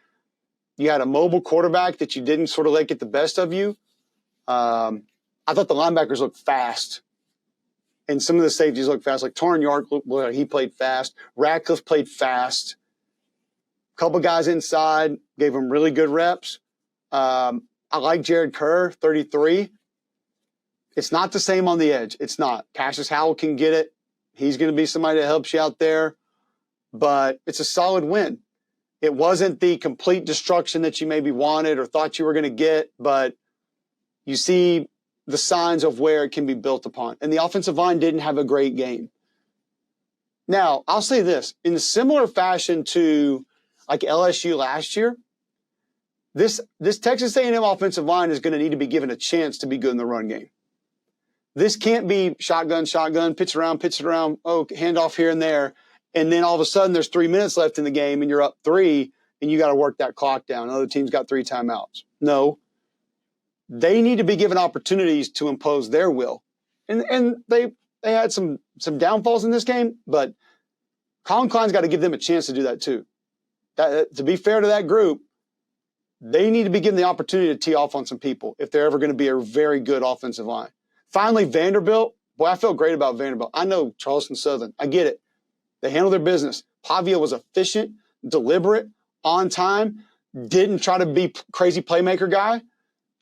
You had a mobile quarterback that you didn't sort of let get the best of you. I thought the linebackers looked fast. And some of the safeties looked fast. Like Torrin Yark, he played fast. Radcliffe played fast. A couple guys inside gave him really good reps. I like Jared Kerr, 33. It's not the same on the edge. It's not. Cassius Howell can get it. He's going to be somebody that helps you out there. But it's a solid win. It wasn't the complete destruction that you maybe wanted or thought you were going to get, but you see the signs of where it can be built upon. And the offensive line didn't have a great game. Now, I'll say this. In a similar fashion to like LSU last year, this Texas A&M offensive line is going to need to be given a chance to be good in the run game. This can't be shotgun, pitch it around, hand off here and there. And then all of a sudden there's 3 minutes left in the game and you're up 3 and you got to work that clock down. Another team's got 3 timeouts. No. They need to be given opportunities to impose their will. And they had some downfalls in this game, but Colin Klein's got to give them a chance to do that too. To be fair to that group, they need to be given the opportunity to tee off on some people if they're ever going to be a very good offensive line. Finally, Vanderbilt. Boy, I felt great about Vanderbilt. I know Charleston Southern. I get it. They handled their business. Pavia was efficient, deliberate, on time, didn't try to be crazy playmaker guy.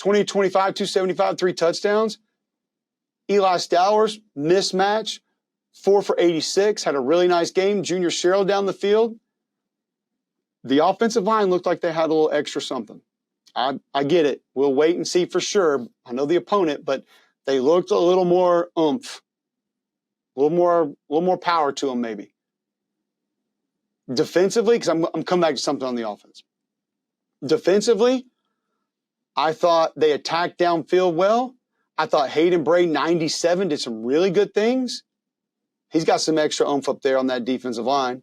20-25, 275, 3 touchdowns. Eli Stowers, mismatch, 4 for 86, had a really nice game. Junior Sherrill down the field. The offensive line looked like they had a little extra something. I get it. We'll wait and see for sure. I know the opponent, but they looked a little more oomph, a little more power to them maybe. Defensively, because I'm coming back to something on the offense. Defensively, I thought they attacked downfield well. I thought Hayden Bray, 97, did some really good things. He's got some extra oomph up there on that defensive line.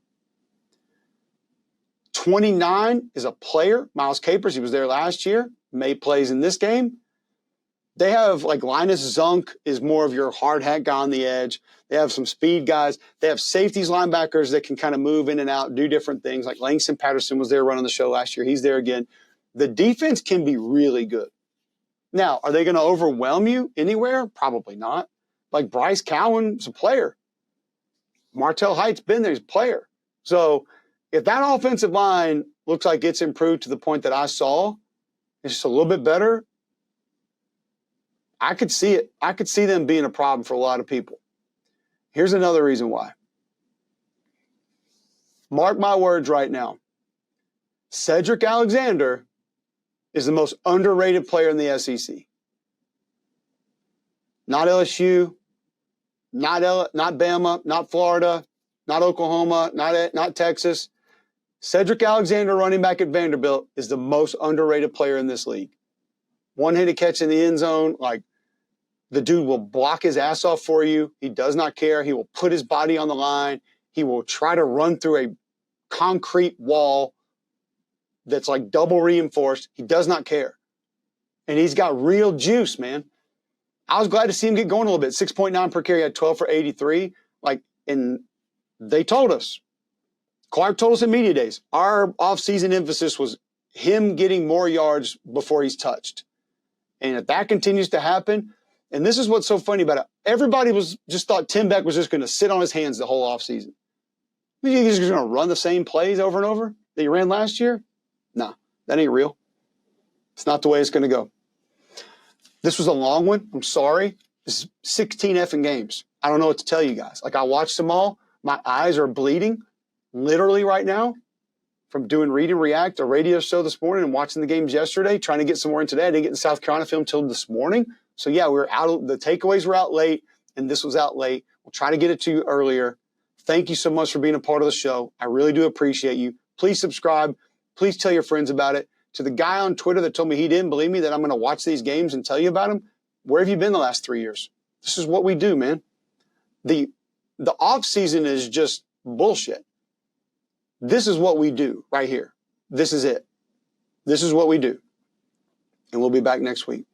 29 is a player. Miles Capers, he was there last year, made plays in this game. They have, like, Linus Zunk is more of your hard hat guy on the edge. They have some speed guys. They have safeties, linebackers that can kind of move in and out, do different things. Like Langston Patterson was there running the show last year. He's there again. The defense can be really good. Now, are they going to overwhelm you anywhere? Probably not. Like Bryce Cowan's a player. Martell Height's been there. He's a player. So if that offensive line looks like it's improved to the point that I saw, it's just a little bit better, I could see it. I could see them being a problem for a lot of people. Here's another reason why. Mark my words right now. Cedric Alexander is the most underrated player in the SEC. Not LSU, not Bama, not Florida, not Oklahoma, not Texas. Cedric Alexander, running back at Vanderbilt, is the most underrated player in this league. One-handed catch in the end zone, like, the dude will block his ass off for you. He does not care. He will put his body on the line. He will try to run through a concrete wall that's like double reinforced. He does not care. And he's got real juice, man. I was glad to see him get going a little bit. 6.9 per carry, had 12 for 83. Like, and they told us, Clark told us in media days, our offseason emphasis was him getting more yards before he's touched. And if that continues to happen, and this is what's so funny about it, everybody just thought Tim Beck was just going to sit on his hands the whole offseason. You think he's just going to run the same plays over and over that he ran last year? Nah, that ain't real. It's not the way it's going to go. This was a long one. I'm sorry. This is 16 effing games. I don't know what to tell you guys. Like, I watched them all. My eyes are bleeding, literally right now, from doing Read and React, a radio show this morning, and watching the games yesterday, trying to get some more in today. I didn't get the South Carolina film till this morning. So, yeah, we were out. The takeaways were out late, and this was out late. We'll try to get it to you earlier. Thank you so much for being a part of the show. I really do appreciate you. Please subscribe. Please tell your friends about it. To the guy on Twitter that told me he didn't believe me that I'm going to watch these games and tell you about them, where have you been the last 3 years? This is what we do, man. The off season is just bullshit. This is what we do right here. This is it. This is what we do. And we'll be back next week.